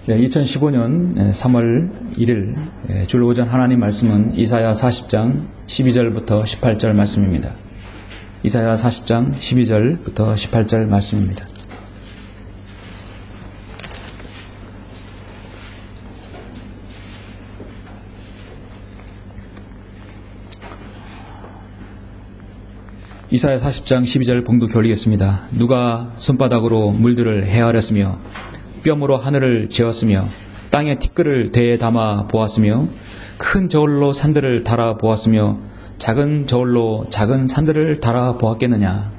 2015년 3월 1일 주일 오전 하나님 말씀은 이사야 40장 12절부터 18절 말씀입니다. 이사야 40장 12절부터 18절 말씀입니다. 이사야 40장 12절 봉독해 올리겠습니다. 누가 손바닥으로 물들을 헤아렸으며 뼘으로 하늘을 재었으며 땅에 티끌을 대에 담아 보았으며 큰 저울로 산들을 달아 보았으며 작은 저울로 작은 산들을 달아 보았겠느냐.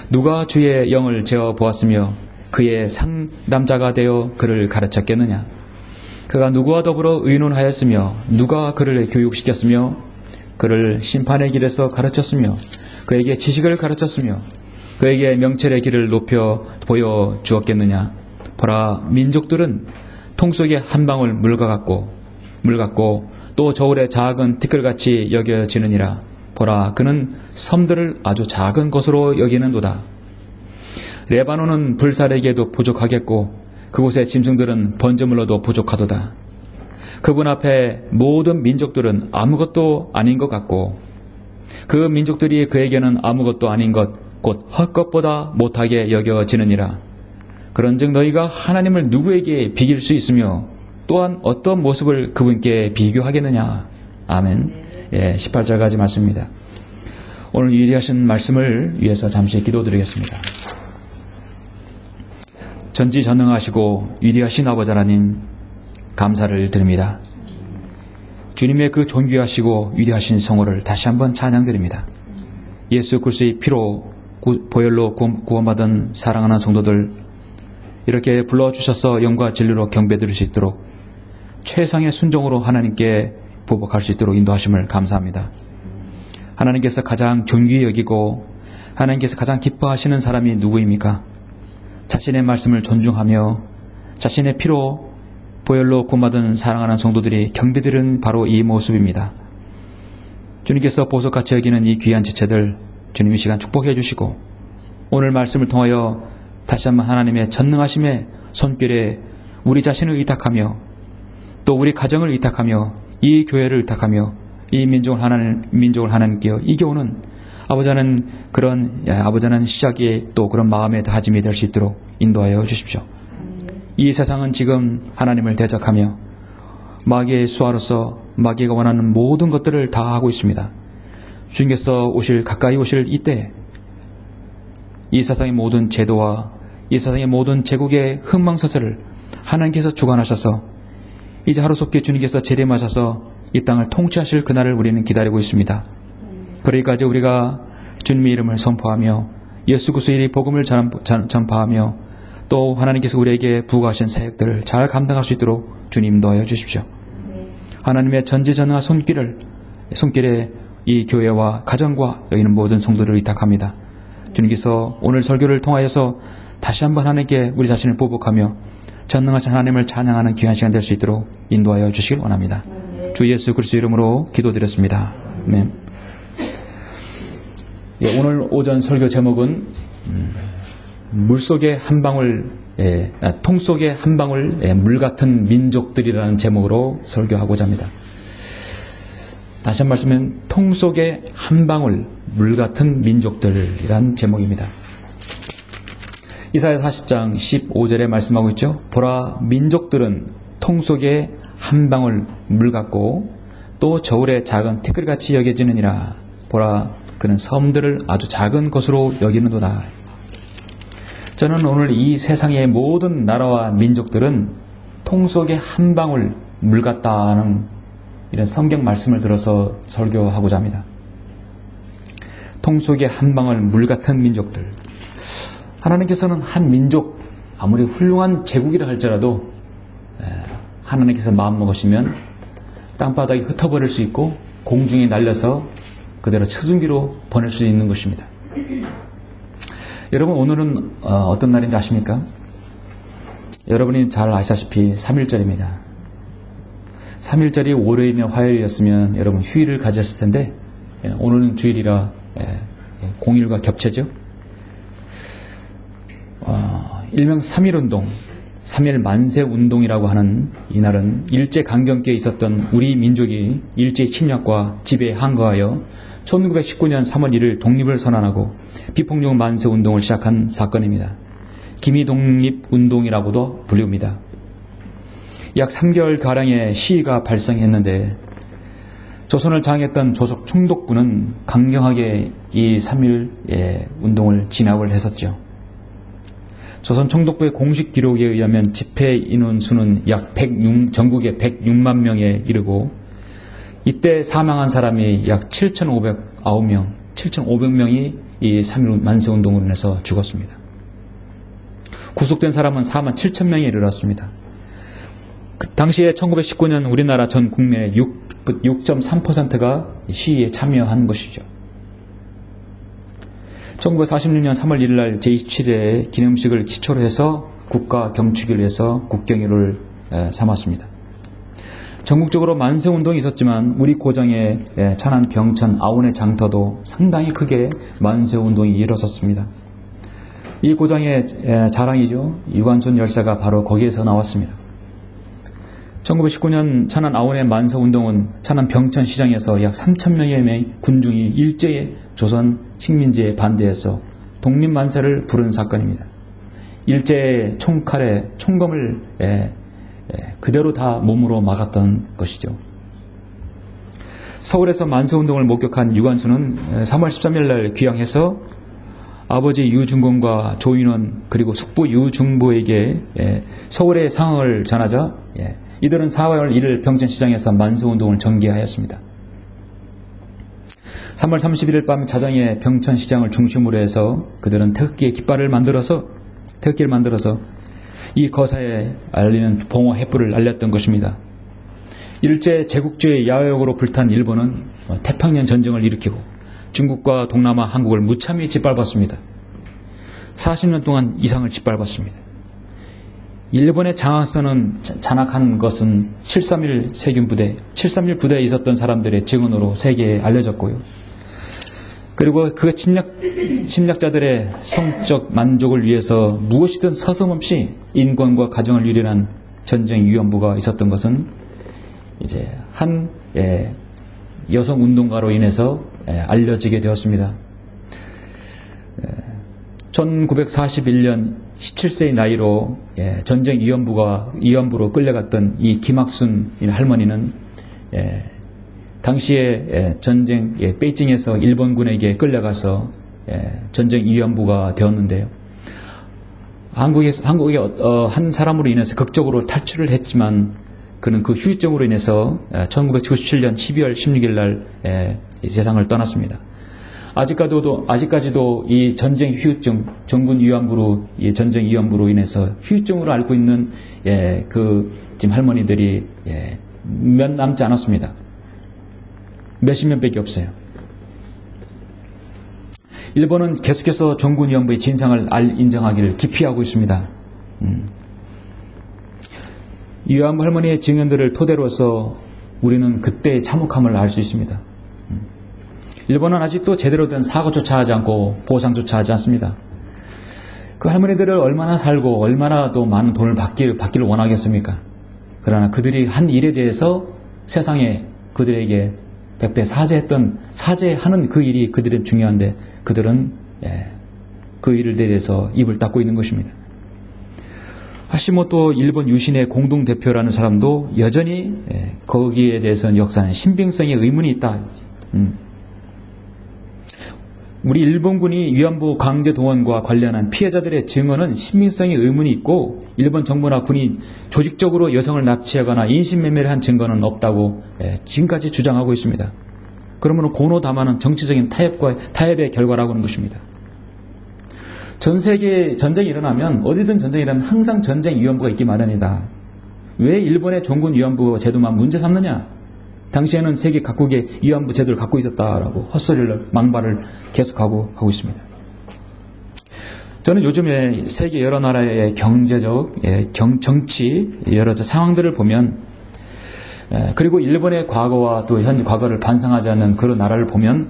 누가 주의 영을 재어 보았으며 그의 상담자가 되어 그를 가르쳤겠느냐. 그가 누구와 더불어 의논하였으며 누가 그를 교육시켰으며 그를 심판의 길에서 가르쳤으며 그에게 지식을 가르쳤으며 그에게 명철의 길을 높여 보여주었겠느냐. 보라, 민족들은 통 속에 한 방울 물과 같고 또 저울의 작은 티끌같이 여겨지느니라. 보라, 그는 섬들을 아주 작은 것으로 여기는도다. 레바논은 불사르기에도 부족하겠고 그곳의 짐승들은 번제물로도 부족하도다. 그분 앞에 모든 민족들은 아무것도 아닌 것 같고 그 민족들이 그에게는 아무것도 아닌 것 곧 헛것보다 못하게 여겨지느니라. 그런즉 너희가 하나님을 누구에게 비길 수 있으며 또한 어떤 모습을 그분께 비교하겠느냐. 아멘. 18절까지 말씀입니다. 오늘 위대하신 말씀을 위해서 잠시 기도드리겠습니다. 전지전능하시고 위대하신 아버지 하나님, 감사를 드립니다. 주님의 그 존귀하시고 위대하신 성호를 다시 한번 찬양드립니다. 예수 그리스도의 피로 보혈로 구원받은 사랑하는 성도들, 이렇게 불러주셔서 영과 진리로 경배드릴 수 있도록 최상의 순종으로 하나님께 보복할 수 있도록 인도하심을 감사합니다. 하나님께서 가장 존귀히 여기고 하나님께서 가장 기뻐하시는 사람이 누구입니까? 자신의 말씀을 존중하며 자신의 피로 보혈로 구원받은 사랑하는 성도들이 경배드리는 바로 이 모습입니다. 주님께서 보석같이 여기는 이 귀한 지체들 주님 이 시간 축복해 주시고 오늘 말씀을 통하여 다시 한번 하나님의 전능하심의 손길에 우리 자신을 의탁하며 또 우리 가정을 의탁하며 이 교회를 의탁하며 이 민족을 하나님께 이겨오는 아버지는 그런 아버지는 시작이 또 그런 마음의 다짐이 될 수 있도록 인도하여 주십시오. 이 세상은 지금 하나님을 대적하며 마귀의 수하로서 마귀가 원하는 모든 것들을 다 하고 있습니다. 주님께서 가까이 오실 이때 이 세상의 모든 제도와 이 세상의 모든 제국의 흥망서쇠를 하나님께서 주관하셔서 이제 하루속히 주님께서 재림하셔서 이 땅을 통치하실 그날을 우리는 기다리고 있습니다. 그러기까지 우리가 주님의 이름을 선포하며 예수 그리스도의 복음을 전파하며 또 하나님께서 우리에게 부과하신 사역들을 잘 감당할 수 있도록 주님 인도하여 주십시오. 하나님의 전지전능한 손길에 이 교회와 가정과 여기 있는 모든 성도를 의탁합니다. 주님께서 오늘 설교를 통하여서 다시 한번 하나님께 우리 자신을 보복하며 전능하신 하나님을 찬양하는 귀한 시간 될 수 있도록 인도하여 주시길 원합니다. 주 예수 그리스도 이름으로 기도드렸습니다. 아멘. 오늘 오전 설교 제목은 물속의 한 방울, 통 속의 한 방울 물 같은 민족들이라는 제목으로 설교하고자 합니다. 다시 한 말씀은 통 속의 한 방울 물 같은 민족들이란 제목입니다. 이사야 40장 15절에 말씀하고 있죠. 보라, 민족들은 통 속에 한 방울 물 같고 또 저울의 작은 티끌같이 여겨지느니라. 보라, 그는 섬들을 아주 작은 것으로 여기는도다. 저는 오늘 이 세상의 모든 나라와 민족들은 통 속에 한 방울 물 같다는 이런 성경 말씀을 들어서 설교하고자 합니다. 통 속에 한 방울 물 같은 민족들. 하나님께서는 한 민족, 아무리 훌륭한 제국이라 할지라도 하나님께서 마음먹으시면 땅바닥에 흩어버릴 수 있고 공중에 날려서 그대로 추승기로 보낼 수 있는 것입니다. 여러분, 오늘은 어떤 날인지 아십니까? 여러분이 잘 아시다시피 3.1절입니다. 3.1절이 월요일이나 화요일이었으면 여러분 휴일을 가졌을 텐데 오늘은 주일이라 공휴일과 겹쳐죠. 일명 3.1운동, 3.1 만세운동이라고 하는 이날은 일제강점기에 있었던 우리 민족이 일제 침략과 지배에 항거하여 1919년 3월 1일 독립을 선언하고 비폭력 만세운동을 시작한 사건입니다. 기미독립운동이라고도 불립니다. 약 3개월가량의 시위가 발생했는데 조선을 장악했던 조속 총독부는 강경하게 이 3.1 운동을 진압을 했었죠. 조선 총독부의 공식 기록에 의하면 집회 인원 수는 약 전국에 106만 명에 이르고 이때 사망한 사람이 약 7,500명이 이 3.1 만세운동으로 인해서 죽었습니다. 구속된 사람은 4만 7천 명에 이르렀습니다. 그 당시에 1919년 우리나라 전 국민의 6.3%가 시위에 참여한 것이죠. 1946년 3월 1일 날 제27회 기념식을 기초로 해서 국가 경축을 위해서 국경일을 삼았습니다. 전국적으로 만세운동이 있었지만 우리 고장의 천안, 병천, 아온의 장터도 상당히 크게 만세운동이 일어섰습니다. 이 고장의 자랑이죠. 유관순 열사가 바로 거기에서 나왔습니다. 1919년 천안 아온의 만세운동은 천안 병천시장에서 약 3,000명의 군중이 일제의 조선 식민지에 반대해서 독립만세를 부른 사건입니다. 일제의 총칼에 총검을 그대로 다 몸으로 막았던 것이죠. 서울에서 만세운동을 목격한 유관순은 3월 13일 날 귀향해서 아버지 유중공과 조인원 그리고 숙부 유중보에게 서울의 상황을 전하자 이들은 4월 1일 병천시장에서 만세운동을 전개하였습니다. 3월 31일 밤 자정에 병천시장을 중심으로 해서 그들은 태극기를 만들어서 이 거사에 알리는 봉호 횃불을 알렸던 것입니다. 일제 제국주의 야욕으로 불탄 일본은 태평양 전쟁을 일으키고 중국과 동남아 한국을 무참히 짓밟았습니다. 40년 동안 이상을 짓밟았습니다. 일본의 장악한 것은 731 세균 부대, 731 부대에 있었던 사람들의 증언으로 세계에 알려졌고요. 그리고 그 침략자들의 성적 만족을 위해서 무엇이든 서슴없이 인권과 가정을 유린한 전쟁 위원부가 있었던 것은 이제 한 여성 운동가로 인해서 알려지게 되었습니다. 1941년 17세의 나이로 전쟁 위원부로 끌려갔던 이 김학순 할머니는 당시에 전쟁 베이징에서 일본군에게 끌려가서 전쟁 위원부가 되었는데요. 한국의 한 사람으로 인해서 극적으로 탈출을 했지만 그는 그 후유증으로 인해서 1997년 12월 16일 날 세상을 떠났습니다. 아직까지도 이 전쟁 후유증, 전군 위안부로, 이 전쟁 위안부로 인해서 후유증으로 앓고 있는 지금 할머니들이 몇 남지 않았습니다. 몇십 명밖에 없어요. 일본은 계속해서 전군 위안부의 진상을 인정하기를 기피하고 있습니다. 위안부 할머니의 증언들을 토대로서 우리는 그때의 참혹함을 알 수 있습니다. 일본은 아직도 제대로 된 사과조차 하지 않고 보상조차 하지 않습니다. 그 할머니들을 얼마나 살고 얼마나 또 많은 돈을 받기를 원하겠습니까? 그러나 그들이 한 일에 대해서 세상에 그들에게 백배 사죄하는 그 일이 그들은 중요한데 그들은 그 일에 대해서 입을 닫고 있는 것입니다. 하시모토 일본 유신의 공동대표라는 사람도 여전히 거기에 대해서는 역사는 신빙성의 의문이 있다. 우리 일본군이 위안부 강제 동원과 관련한 피해자들의 증언은 신빙성의 의문이 있고 일본 정부나 군이 조직적으로 여성을 납치하거나 인신매매를 한 증거는 없다고 지금까지 주장하고 있습니다. 그러면 고노다마는 정치적인 타협의 결과라고 하는 것입니다. 전 세계에 전쟁이 일어나면 어디든 전쟁이 일어나면 항상 전쟁 위안부가 있기 마련이다. 왜 일본의 종군 위안부 제도만 문제 삼느냐? 당시에는 세계 각국의 위안부 제도를 갖고 있었다라고 헛소리를 망발을 계속하고 있습니다. 저는 요즘에 세계 여러 나라의 경제적, 정치 여러 상황들을 보면 그리고 일본의 과거와 또 현재 과거를 반성하지 않는 그런 나라를 보면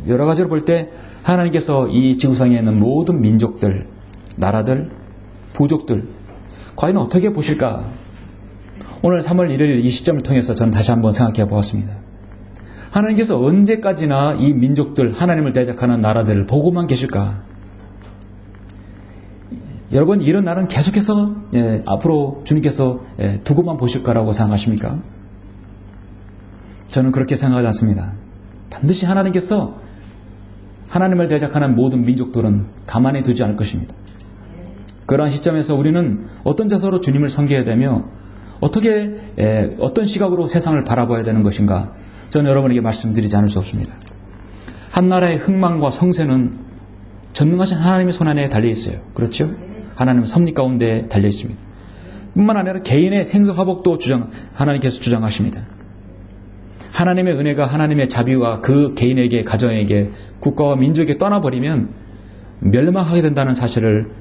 여러 가지로 볼 때 하나님께서 이 지구상에 있는 모든 민족들, 나라들, 부족들 과연 어떻게 보실까? 오늘 3월 1일 이 시점을 통해서 저는 다시 한번 생각해 보았습니다. 하나님께서 언제까지나 이 민족들, 하나님을 대적하는 나라들을 보고만 계실까? 여러분, 이런 날은 계속해서 앞으로 주님께서 두고만 보실 거라고 생각하십니까? 저는 그렇게 생각하지 않습니다. 반드시 하나님께서 하나님을 대적하는 모든 민족들은 가만히 두지 않을 것입니다. 그러한 시점에서 우리는 어떤 자세로 주님을 섬겨야 되며 어떤 시각으로 세상을 바라봐야 되는 것인가, 저는 여러분에게 말씀드리지 않을 수 없습니다. 한 나라의 흥망과 성세는 전능하신 하나님의 손 안에 달려 있어요. 그렇죠? 하나님은 섭리 가운데 달려 있습니다. 뿐만 아니라 개인의 생사화복도 하나님께서 주장하십니다. 하나님의 은혜가, 하나님의 자비가 그 개인에게, 가정에게, 국가와 민족에게 떠나버리면 멸망하게 된다는 사실을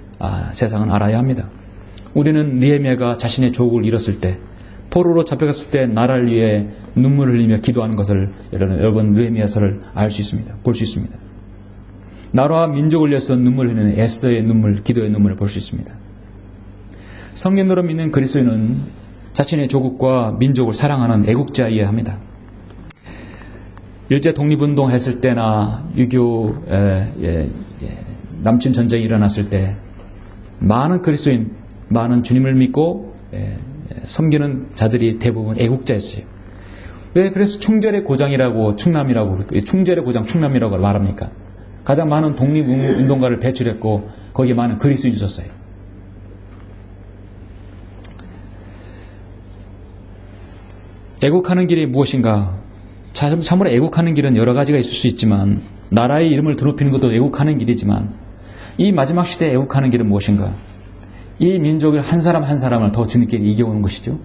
세상은 알아야 합니다. 우리는 느헤미야가 자신의 조국을 잃었을 때, 포로로 잡혀갔을 때 나라를 위해 눈물을 흘리며 기도하는 것을 여러분 느헤미야서를 알 수 있습니다. 볼 수 있습니다. 나라와 민족을 위해서 눈물을 흘리는 에스더의 눈물, 기도의 눈물을 볼 수 있습니다. 성경으로 믿는 그리스도인은 자신의 조국과 민족을 사랑하는 애국자이어야 합니다. 일제 독립운동 했을 때나 6.25 남침 전쟁이 일어났을 때 많은 그리스도인, 많은 주님을 믿고 섬기는 자들이 대부분 애국자였어요. 왜 그래서 충절의 고장이라고 충남이라고, 충절의 고장 충남이라고 말합니까? 가장 많은 독립운동가를 배출했고 거기에 많은 그리스도인이 있었어요. 애국하는 길이 무엇인가? 참으로 애국하는 길은 여러 가지가 있을 수 있지만, 나라의 이름을 드높이는 것도 애국하는 길이지만, 이 마지막 시대에 애국하는 길은 무엇인가? 이 민족을 한 사람 한 사람을 더 주님께 이겨오는 것이죠.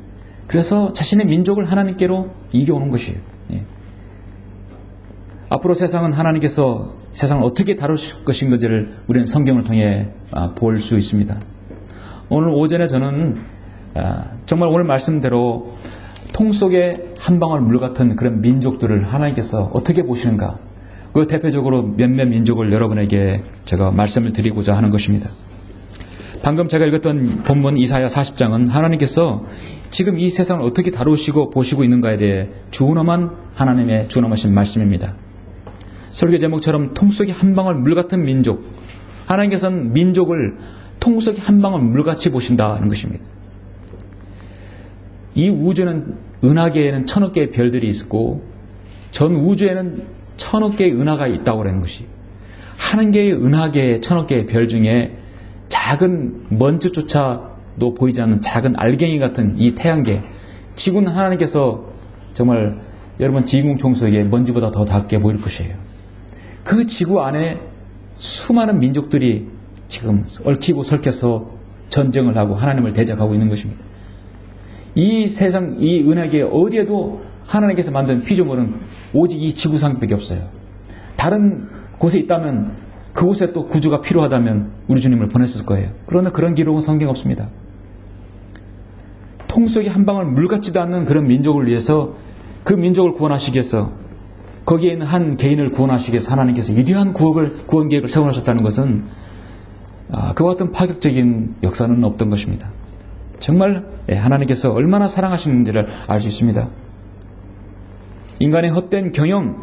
그래서 자신의 민족을 하나님께로 이겨오는 것이에요. 앞으로 세상은 하나님께서 세상을 어떻게 다루실 것인지를 우리는 성경을 통해 볼 수 있습니다. 오늘 오전에 저는 정말 오늘 말씀대로 통 속에 한 방울 물 같은 그런 민족들을 하나님께서 어떻게 보시는가, 그 대표적으로 몇몇 민족을 여러분에게 제가 말씀을 드리고자 하는 것입니다. 방금 제가 읽었던 본문 이사야 40장은 하나님께서 지금 이 세상을 어떻게 다루시고 보시고 있는가에 대해 준엄한 하나님의 준엄하신 말씀입니다. 설교 제목처럼 통 속에 한 방울 물 같은 민족, 하나님께서는 민족을 통 속에 한 방울 물같이 보신다는 것입니다. 이 우주는, 은하계에는 1000억 개의 별들이 있고 전 우주에는 1000억 개의 은하가 있다고 하는 것이, 한 개의 은하계의 1000억 개의 별 중에 작은 먼지조차도 보이지 않는 작은 알갱이 같은 이 태양계, 지구는 하나님께서 정말 여러분 지구공 속에 먼지보다 더 작게 보일 것이에요. 그 지구 안에 수많은 민족들이 지금 얽히고 설켜서 전쟁을 하고 하나님을 대적하고 있는 것입니다. 이 세상, 이 은하계 어디에도 하나님께서 만든 피조물은 오직 이 지구상밖에 없어요. 다른 곳에 있다면, 그곳에 또 구주가 필요하다면 우리 주님을 보냈을 거예요. 그러나 그런 기록은 성경에 없습니다. 통 속에 한 방울 물 같지도 않는 그런 민족을 위해서, 그 민족을 구원하시기 위해서, 거기에 있는 한 개인을 구원하시기 위해서 하나님께서 위대한 구원 계획을 세워놓으셨다는 것은 그와 같은 파격적인 역사는 없던 것입니다. 정말 하나님께서 얼마나 사랑하시는지를 알 수 있습니다. 인간의 헛된 경영,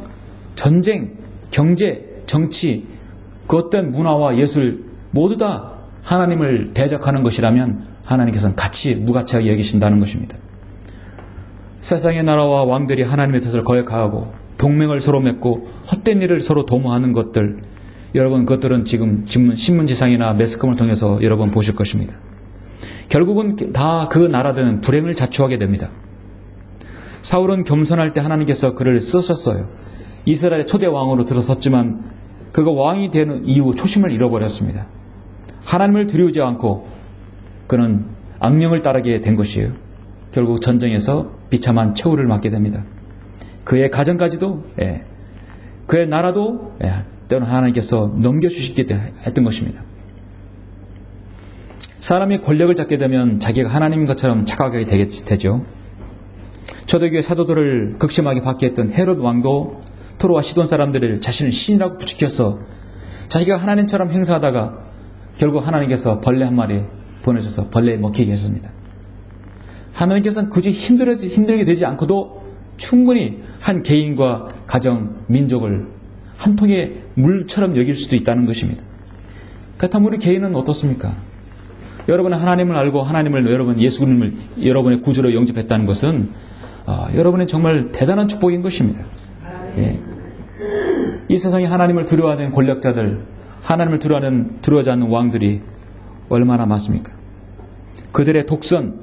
전쟁, 경제, 정치, 그 어떤 문화와 예술 모두 다 하나님을 대적하는 것이라면 하나님께서는 무가치하게 여기신다는 것입니다. 세상의 나라와 왕들이 하나님의 뜻을 거역하고 동맹을 서로 맺고 헛된 일을 서로 도모하는 것들, 여러분 그것들은 지금 신문지상이나 매스컴을 통해서 여러분 보실 것입니다. 결국은 다 그 나라들은 불행을 자초하게 됩니다. 사울은 겸손할 때 하나님께서 그를 쓰셨어요. 이스라엘의 초대 왕으로 들어섰지만 그가 왕이 되는 이후 초심을 잃어버렸습니다. 하나님을 두려우지 않고 그는 악령을 따르게 된 것이에요. 결국 전쟁에서 비참한 최후를 맞게 됩니다. 그의 가정까지도, 그의 나라도 때로는 하나님께서 넘겨주시게 했던 것입니다. 사람이 권력을 잡게 되면 자기가 하나님인 것처럼 착각하게 되죠. 초대교회 사도들을 극심하게 받게 했던 헤롯 왕도 토로와 시돈 사람들을 자신을 신이라고 부추겨서 자기가 하나님처럼 행사하다가 결국 하나님께서 벌레 한 마리 보내셔서 벌레에 먹히게 했습니다. 하나님께서는 굳이 힘들게 되지 않고도 충분히 한 개인과 가정, 민족을 한 통의 물처럼 여길 수도 있다는 것입니다. 그렇다면 우리 개인은 어떻습니까? 여러분은 하나님을 알고 여러분 예수님을 여러분의 구주로 영접했다는 것은 여러분의 정말 대단한 축복인 것입니다. 예. 이 세상에 하나님을 두려워하는 권력자들, 하나님을 두려워하지 않는 왕들이 얼마나 많습니까? 그들의 독선,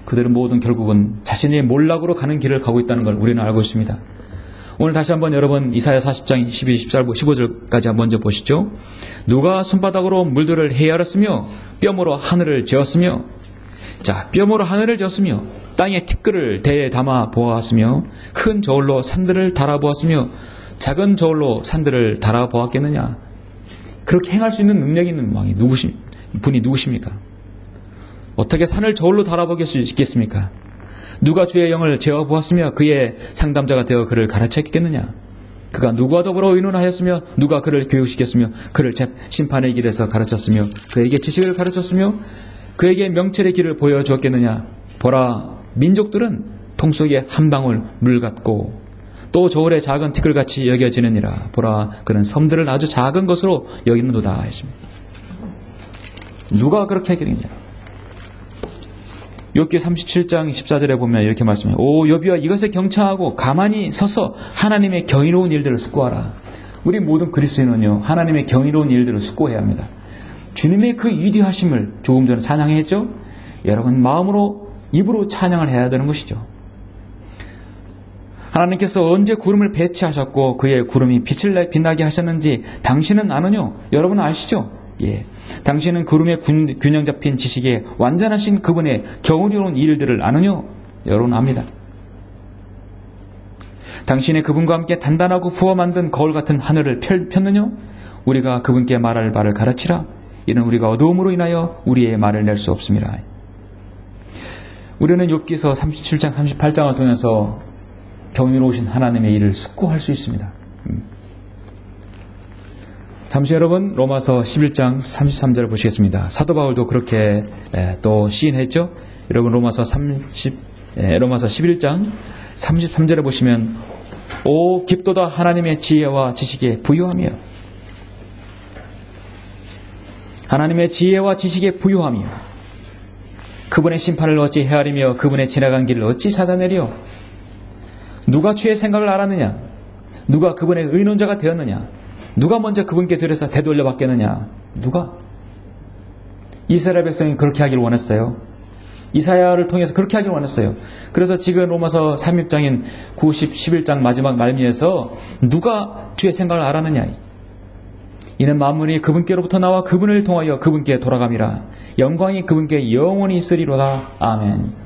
그들은 모든 결국은 자신의 몰락으로 가는 길을 가고 있다는 걸 우리는 알고 있습니다. 오늘 다시 한번 여러분 이사야 40장 12, 14, 15절까지 먼저 보시죠. 누가 손바닥으로 물들을 헤아렸으며 뼘으로 하늘을 지었으며, 자, 뼘으로 하늘을 지었으며 땅에 티끌을 대에 담아 보았으며 큰 저울로 산들을 달아보았으며 작은 저울로 산들을 달아보았겠느냐. 그렇게 행할 수 있는 능력이 있는 분이 누구십니까? 어떻게 산을 저울로 달아보게 수 있겠습니까? 누가 주의 영을 재어보았으며 그의 상담자가 되어 그를 가르쳤겠느냐. 그가 누구와 더불어 의논하였으며 누가 그를 교육시켰으며 그를 심판의 길에서 가르쳤으며 그에게 지식을 가르쳤으며 그에게 명철의 길을 보여주었겠느냐. 보라, 민족들은 통 속에 한 방울 물 같고 또 저울의 작은 티끌같이 여겨지느니라. 보라, 그는 섬들을 아주 작은 것으로 여기는도다 하십니다. 누가 그렇게 하겠느냐. 욥기 37장 14절에 보면 이렇게 말씀해요. 오 욥이여, 이것에 경청하고 가만히 서서 하나님의 경이로운 일들을 숙고하라. 우리 모든 그리스도인은요, 하나님의 경이로운 일들을 숙고해야 합니다. 주님의 그 위대하심을 조금 전에 찬양했죠. 여러분 마음으로, 입으로 찬양을 해야 되는 것이죠. 하나님께서 언제 구름을 배치하셨고 그의 구름이 빛을 빛나게 하셨는지 당신은 아느뇨? 여러분은 아시죠? 예. 당신은 구름의 균형 잡힌 지식에 완전하신 그분의 경이로운 일들을 아느뇨? 여러분 압니다. 당신의 그분과 함께 단단하고 부어 만든 거울 같은 하늘을 폈느뇨? 우리가 그분께 말할 바를 가르치라. 이는 우리가 어두움으로 인하여 우리의 말을 낼 수 없습니다. 우리는 욥기서 37장 38장을 통해서 경이로우신 하나님의 일을 숙고할 수 있습니다. 잠시 여러분 로마서 11장 33절을 보시겠습니다. 사도 바울도 그렇게 또 시인했죠. 여러분 로마서 11장 33절에 보시면 오 깊도다 하나님의 지혜와 지식에 부유하며, 하나님의 지혜와 지식에 부유하며 그분의 심판을 어찌 헤아리며 그분의 지나간 길을 어찌 찾아내려. 누가 주의 생각을 알았느냐? 누가 그분의 의논자가 되었느냐? 누가 먼저 그분께 들여서 되돌려 받겠느냐? 누가? 이스라엘 백성이 그렇게 하기를 원했어요. 이사야를 통해서 그렇게 하기를 원했어요. 그래서 지금 로마서 3입장인 90, 11장 마지막 말미에서 누가 주의 생각을 알았느냐? 이는 만물이 그분께로부터 나와 그분을 통하여 그분께 돌아감이라. 영광이 그분께 영원히 있으리로다. 아멘.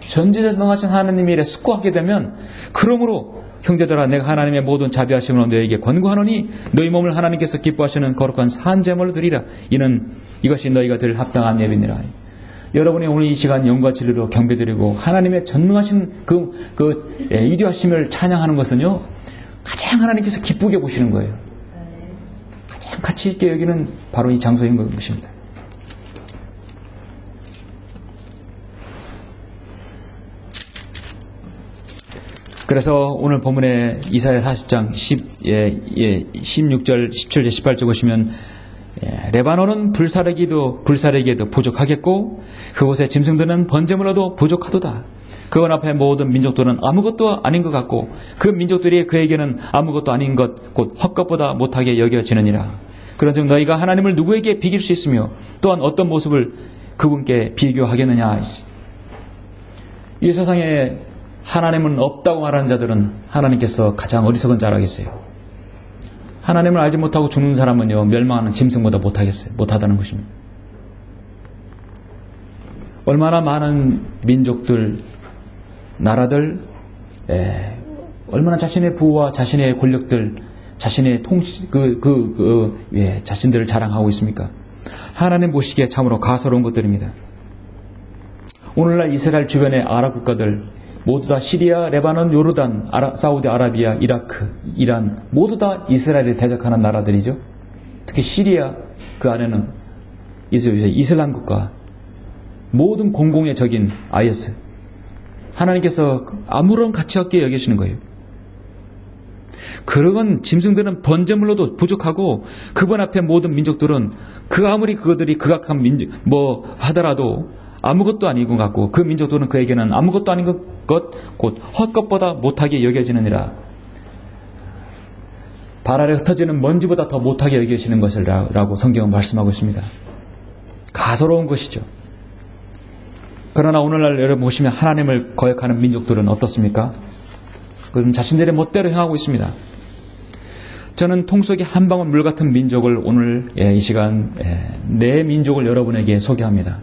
전지전능하신 하나님의 일에 숙고하게 되면, 그러므로 형제들아 내가 하나님의 모든 자비하심으로 너에게 권고하노니 너희 몸을 하나님께서 기뻐하시는 거룩한 산제물을 드리라. 이것이 너희가 드릴 합당한 예배니라. 여러분이 오늘 이 시간 영과 진리로 경배드리고 하나님의 전능하신 그 위대하심을 찬양하는 것은요, 가장 하나님께서 기쁘게 보시는 거예요. 가장 가치 있게 여기는 바로 이 장소인 것입니다. 그래서 오늘 본문에 이사야 40장 16절, 17절, 18절 보시면 레바논은 불사르기에도 부족하겠고 그곳에 짐승들은 번제물로도 부족하도다. 그건 앞에 모든 민족들은 아무것도 아닌 것 같고 그 민족들이 그에게는 아무것도 아닌 것 곧 헛것보다 못하게 여겨지느니라. 그런즉 너희가 하나님을 누구에게 비길 수 있으며 또한 어떤 모습을 그분께 비교하겠느냐. 이 세상에 하나님은 없다고 말하는 자들은 하나님께서 가장 어리석은 자라 하겠어요. 하나님을 알지 못하고 죽는 사람은요, 멸망하는 짐승보다 못하다는 것입니다. 얼마나 많은 민족들, 나라들, 얼마나 자신의 부와 자신의 권력들, 자신의 자신들을 자랑하고 있습니까? 하나님 보시기에 참으로 가소로운 것들입니다. 오늘날 이스라엘 주변의 아랍 국가들, 모두 다 시리아, 레바논, 요르단, 사우디아라비아, 이라크, 이란 모두 다 이스라엘에 대적하는 나라들이죠. 특히 시리아 그 안에는 이슬람 국가, 모든 공공의 적인 IS, 하나님께서 아무런 가치 없게 여기시는 거예요. 그런 짐승들은 번제물로도 부족하고 그분 앞에 모든 민족들은 그 아무리 그들이 극악한 하더라도 아무것도 아닌 것 같고 그 민족들은 그에게는 아무것도 아닌 것 곧 헛것보다 못하게 여겨지느니라. 발 아래 흩어지는 먼지보다 더 못하게 여겨지는 것이라고 성경은 말씀하고 있습니다. 가소로운 것이죠. 그러나 오늘날 여러분 보시면 하나님을 거역하는 민족들은 어떻습니까? 그들은 자신들의 멋대로 행하고 있습니다. 저는 통 속에 한 방울 물 같은 민족을 오늘 이 시간 내 민족을 여러분에게 소개합니다.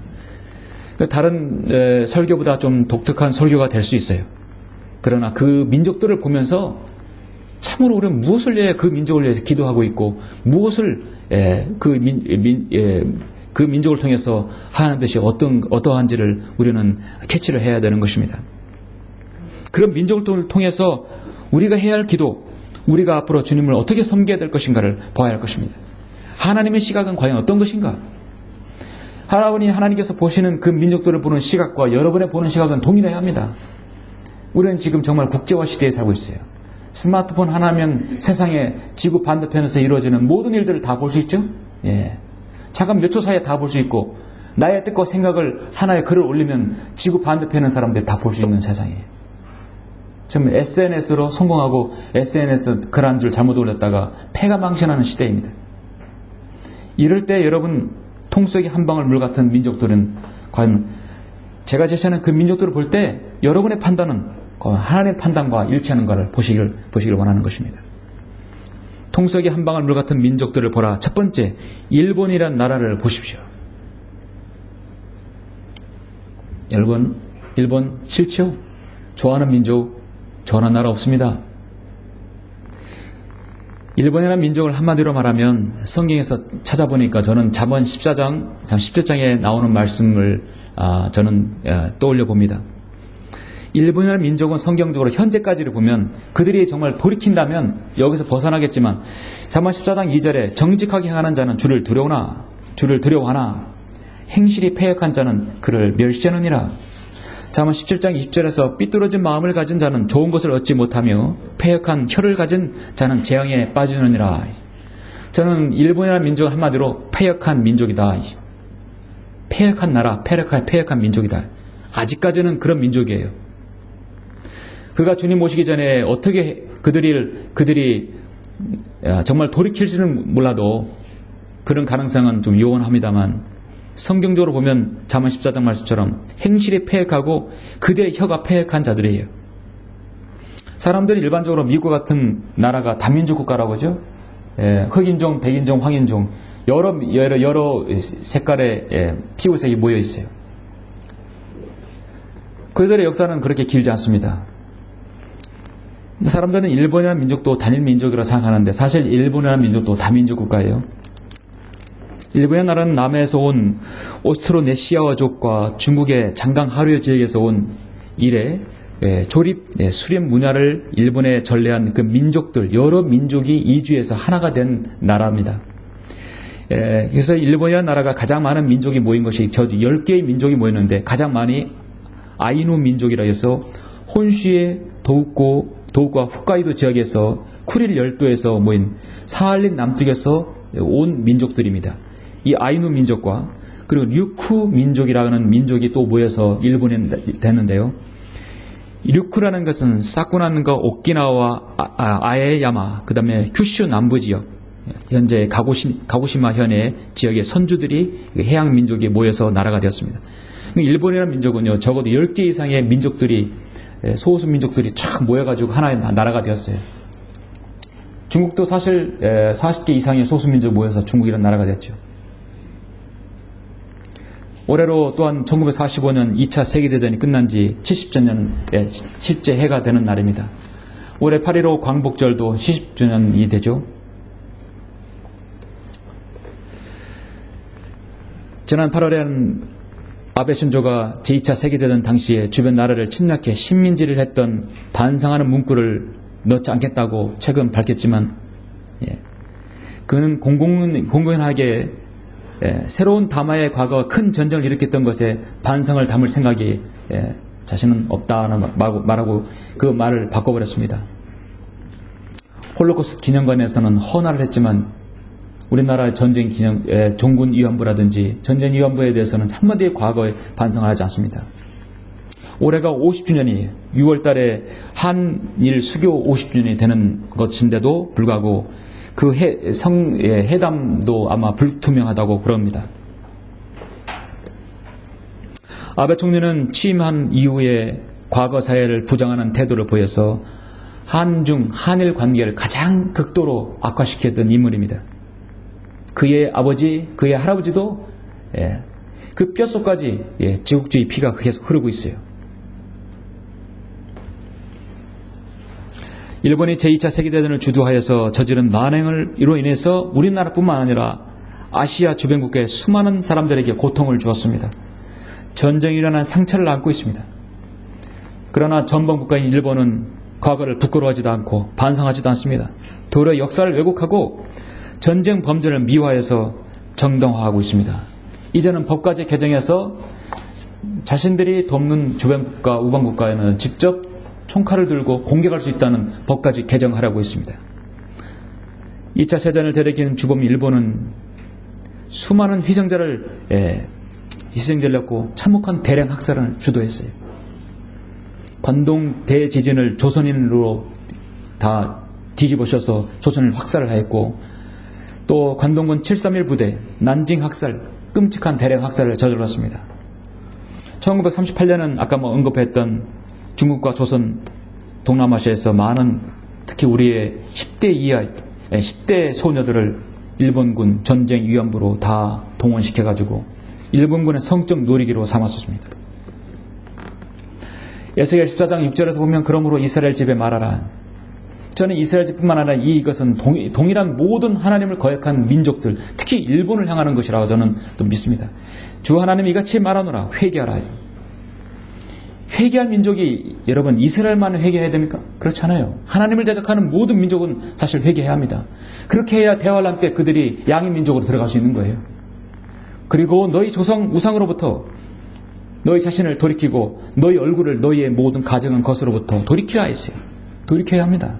다른 설교보다 좀 독특한 설교가 될 수 있어요. 그러나 그 민족들을 보면서 참으로 우리는 무엇을 위해 그 민족을 위해서 기도하고 있고 무엇을 그 민족을 통해서 하나님 뜻이 어떠한지를 우리는 캐치를 해야 되는 것입니다. 그런 민족을 통해서 우리가 해야 할 기도, 우리가 앞으로 주님을 어떻게 섬겨야 될 것인가를 봐야 할 것입니다. 하나님의 시각은 과연 어떤 것인가? 하나님께서 보시는 그 민족들을 보는 시각과 여러분의 보는 시각은 동일해야 합니다. 우리는 지금 정말 국제화 시대에 살고 있어요. 스마트폰 하나면 세상의 지구 반대편에서 이루어지는 모든 일들을 다 볼 수 있죠? 예. 잠깐 몇 초 사이에 다 볼 수 있고 나의 뜻과 생각을 하나의 글을 올리면 지구 반대편에 있는 사람들이 다 볼 수 있는 세상이에요. 지금 SNS로 성공하고 SNS 글 한 줄 잘못 올렸다가 패가 망신하는 시대입니다. 이럴 때 여러분 통 속에 한 방울 물 같은 민족들은 과연 제가 제시하는 그 민족들을 볼 때 여러분의 판단은 하나님의 판단과 일치하는가를 보시기를 원하는 것입니다. 통 속에 한 방울 물 같은 민족들을 보라. 첫 번째, 일본이란 나라를 보십시오. 일본 싫죠? 좋아하는 민족, 좋아하는 나라 없습니다. 일본이라는 민족을 한마디로 말하면 성경에서 찾아보니까 저는 잠언 17장에 나오는 말씀을 저는 떠올려 봅니다. 일본이라는 민족은 성경적으로 현재까지를 보면 그들이 정말 돌이킨다면 여기서 벗어나겠지만 잠언 14장 2절에 정직하게 행하는 자는 주를 두려워하나 행실이 패역한 자는 그를 멸시하느니라. 잠언 17장 20절에서 삐뚤어진 마음을 가진 자는 좋은 것을 얻지 못하며 패역한 혀를 가진 자는 재앙에 빠지느니라. 저는 일본이라는 민족은 한마디로 패역한 민족이다. 패역한 나라, 패역한 민족이다. 아직까지는 그런 민족이에요. 그가 주님 모시기 전에 어떻게 그들이 정말 돌이킬지는 몰라도 그런 가능성은 좀 요원합니다만 성경적으로 보면 잠언 14장 말씀처럼 행실이 패역하고 그들의 혀가 패역한 자들이에요. 사람들이 일반적으로 미국 같은 나라가 다민족 국가라고 하죠. 흑인종, 백인종, 황인종 여러 색깔의 피부색이 모여 있어요. 그들의 역사는 그렇게 길지 않습니다. 사람들은 일본이라는 민족도 단일 민족이라고 생각하는데 사실 일본이라는 민족도 다민족 국가예요. 일본의 나라는 남해에서 온 오스트로네시아와족과 중국의 장강 하류 지역에서 온 이래 수립 문화를 일본에 전래한 그 민족들, 여러 민족이 이주해서 하나가 된 나라입니다. 그래서 일본이라는 나라가 가장 많은 민족이 모인 것이 10개의 민족이 모였는데 가장 많이 아이누 민족이라 해서 혼슈의 도우과 홋카이도 지역에서 쿠릴 열도에서 모인 사할린 남쪽에서 온 민족들입니다. 이 아이누 민족과 그리고 류쿠 민족이라는 민족이 또 모여서 일본에 됐는데요. 류쿠라는 것은 사쿠난과 오키나와 아에야마, 그 다음에 큐슈 남부 지역, 현재 가고시마 현의 지역의 선주들이 해양 민족이 모여서 나라가 되었습니다. 일본이라는 민족은요, 적어도 10개 이상의 민족들이, 소수 민족들이 쫙 모여가지고 하나의 나라가 되었어요. 중국도 사실 40개 이상의 소수 민족이 모여서 중국이라는 나라가 됐죠. 올해로 또한 1945년 2차 세계대전이 끝난 지 70주년의 실제 해가 되는 날입니다. 올해 8.15 광복절도 70주년이 되죠. 지난 8월에는 아베 신조가 제2차 세계대전 당시에 주변 나라를 침략해 식민지를 했던 반성하는 문구를 넣지 않겠다고 최근 밝혔지만 그는 공공연하게 새로운 다마의 과거가 큰 전쟁을 일으켰던 것에 반성을 담을 생각이 자신은 없다는 말하고 그 말을 바꿔버렸습니다. 홀로코스트 기념관에서는 헌화를 했지만 우리나라 전쟁 기념, 종군 위안부라든지 전쟁 위안부에 대해서는 한마디의 과거에 반성을 하지 않습니다. 올해가 50주년이 6월 달에 한일 수교 50주년이 되는 것인데도 불구하고 그 회담도 아마 불투명하다고 그럽니다. 아베 총리는 취임한 이후에 과거 사회를 부정하는 태도를 보여서 한일 관계를 가장 극도로 악화시켰던 인물입니다. 그의 아버지, 그의 할아버지도 그 뼛속까지 제국주의 피가 계속 흐르고 있어요. 일본이 제2차 세계대전을 주도하여서 저지른 만행으로 인해서 우리나라뿐만 아니라 아시아 주변국가의 수많은 사람들에게 고통을 주었습니다. 전쟁이 일어난 상처를 안고 있습니다. 그러나 전범국가인 일본은 과거를 부끄러워하지도 않고 반성하지도 않습니다. 도리어 역사를 왜곡하고 전쟁 범죄를 미화해서 정당화하고 있습니다. 이제는 법까지 개정해서 자신들이 돕는 주변국가, 우방국가에는 직접 총칼을 들고 공격할 수 있다는 법까지 개정하라고 했습니다. 2차 세전을 되새기는 주범 일본은 수많은 희생자를 했고 참혹한 대량 학살을 주도했어요. 관동 대지진을 조선인으로 다 뒤집어셔서 조선을 학살을 했고 또 관동군 731 부대 난징 학살, 끔찍한 대량 학살을 저질렀습니다. 1938년은 아까 언급했던 중국과 조선, 동남아시아에서 많은 특히 우리의 10대 이하, 10대 소녀들을 일본군 전쟁 위안부로 다 동원시켜가지고 일본군의 성적 놀이기로 삼았었습니다. 에스겔 14장 6절에서 보면 그러므로 이스라엘 집에 말하라. 저는 이스라엘 집뿐만 아니라 이것은 동일한 모든 하나님을 거역한 민족들, 특히 일본을 향하는 것이라고 저는 또 믿습니다. 주 하나님이 이같이 말하노라. 회개하라. 회개할 민족이 여러분 이스라엘만 회개해야 됩니까? 그렇잖아요. 하나님을 대적하는 모든 민족은 사실 회개해야 합니다. 그렇게 해야 대환란 때 그들이 양의 민족으로 들어갈 수 있는 거예요. 그리고 너희 조상 우상으로부터 너희 자신을 돌이키고 너희 얼굴을 너희의 모든 가정한 것으로부터 돌이키라 했어요. 돌이켜야 합니다.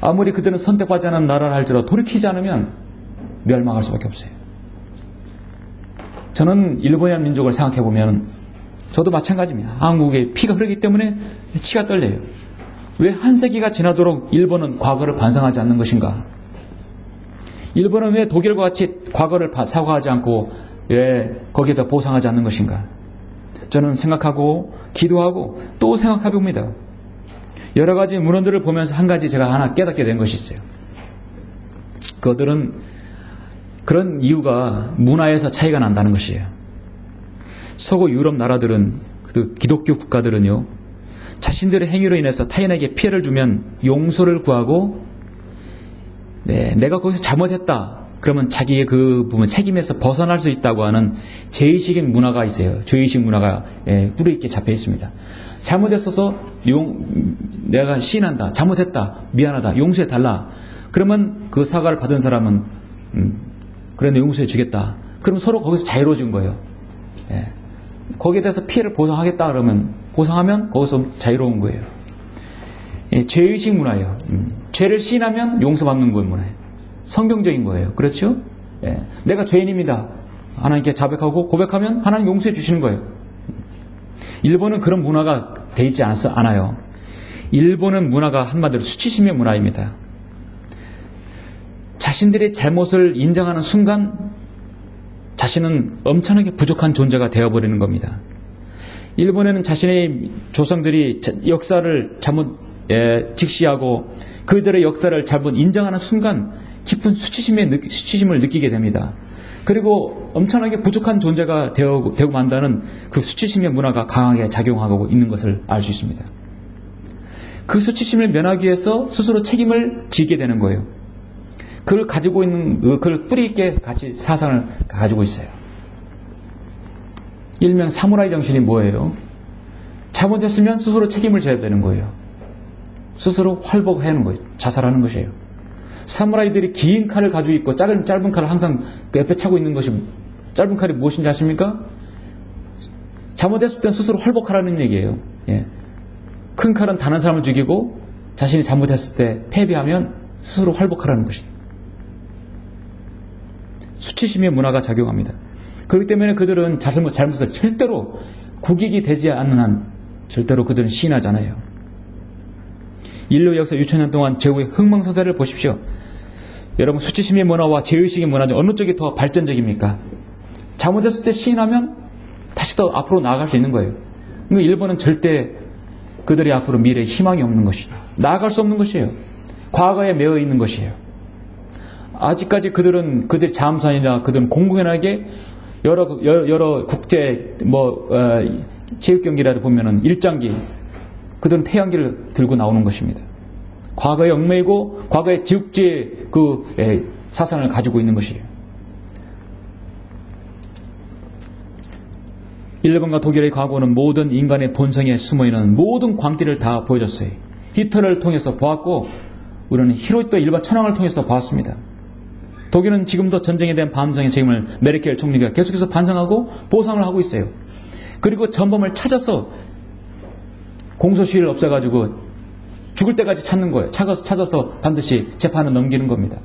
아무리 그들은 선택받지 않은 나라를 할지라도 돌이키지 않으면 멸망할 수밖에 없어요. 저는 일본의 민족을 생각해보면 저도 마찬가지입니다. 한국에 피가 흐르기 때문에 치가 떨려요. 왜 한 세기가 지나도록 일본은 과거를 반성하지 않는 것인가? 일본은 왜 독일과 같이 과거를 사과하지 않고 왜 거기에다 보상하지 않는 것인가? 저는 생각하고 기도하고 또 생각해 봅니다. 여러 가지 문헌들을 보면서 한 가지 제가 하나 깨닫게 된 것이 있어요. 그들은 그런 이유가 문화에서 차이가 난다는 것이에요. 서구 유럽 나라들은 그 기독교 국가들은요 자신들의 행위로 인해서 타인에게 피해를 주면 용서를 구하고 내가 거기서 잘못했다 그러면 자기의 그 부분 책임에서 벗어날 수 있다고 하는 죄의식인 문화가 있어요. 죄의식 문화가 뿌리 있게 잡혀 있습니다. 잘못했어서 내가 시인한다. 잘못했다. 미안하다. 용서해달라. 그러면 그 사과를 받은 사람은 그래 내 용서해 주겠다. 그럼 서로 거기서 자유로워진 거예요. 거기에 대해서 피해를 보상하겠다 그러면 보상하면 거기서 자유로운 거예요. 죄의식 문화예요. 죄를 시인하면 용서받는 거예요. 문화예요. 성경적인 거예요. 그렇죠? 내가 죄인입니다. 하나님께 자백하고 고백하면 하나님 용서해 주시는 거예요. 일본은 그런 문화가 돼 있지 않아요. 일본은 문화가 한마디로 수치심의 문화입니다. 자신들의 잘못을 인정하는 순간 자신은 엄청나게 부족한 존재가 되어버리는 겁니다. 일본에는 자신의 조상들이 역사를 잘못 직시하고 그들의 역사를 잘못 인정하는 순간 깊은 수치심을 느끼게 됩니다. 그리고 엄청나게 부족한 존재가 되고 만다는 그 수치심의 문화가 강하게 작용하고 있는 것을 알 수 있습니다. 그 수치심을 면하기 위해서 스스로 책임을 지게 되는 거예요. 그걸 가지고 있는, 그걸 뿌리 있게 같이 사상을 가지고 있어요. 일명 사무라이 정신이 뭐예요? 잘못했으면 스스로 책임을 져야 되는 거예요. 스스로 활복하는 거예요. 자살하는 것이에요. 사무라이들이 긴 칼을 가지고 있고 짧은 칼을 항상 그 옆에 차고 있는 것이, 짧은 칼이 무엇인지 아십니까? 잘못했을 땐 스스로 헐복하라는 얘기예요. 예. 큰 칼은 다른 사람을 죽이고 자신이 잘못했을 때 패배하면 스스로 헐복하라는 것이에요. 수치심의 문화가 작용합니다. 그렇기 때문에 그들은 잘못을 절대로 국익이 되지 않는 한 절대로 그들은 시인하지 않아요. 인류 역사 6천년 동안 제국의 흥망성쇠를 보십시오. 여러분, 수치심의 문화와 죄의식의 문화 중 어느 쪽이 더 발전적입니까? 잘못했을 때 시인하면 다시 더 앞으로 나아갈 수 있는 거예요. 그러니까 일본은 절대 그들의 앞으로 미래에 희망이 없는 것이죠. 나아갈 수 없는 것이에요. 과거에 매여 있는 것이에요. 아직까지 그들의 잠수함이나 그들은 공공연하게 여러 국제 체육 경기라도 보면은 일장기, 그들은 태양기를 들고 나오는 것입니다. 과거에 얽매이고 과거의 지국지의 사상을 가지고 있는 것이에요. 일본과 독일의 과거는 모든 인간의 본성에 숨어있는 모든 광기를 다 보여줬어요. 히틀러를 통해서 보았고 우리는 히로히토 일바 천황을 통해서 보았습니다. 독일은 지금도 전쟁에 대한 반성의 책임을 메르켈 총리가 계속해서 반성하고 보상을 하고 있어요. 그리고 전범을 찾아서 공소시효를 없애가지고 죽을 때까지 찾는 거예요. 찾아서 반드시 재판을 넘기는 겁니다.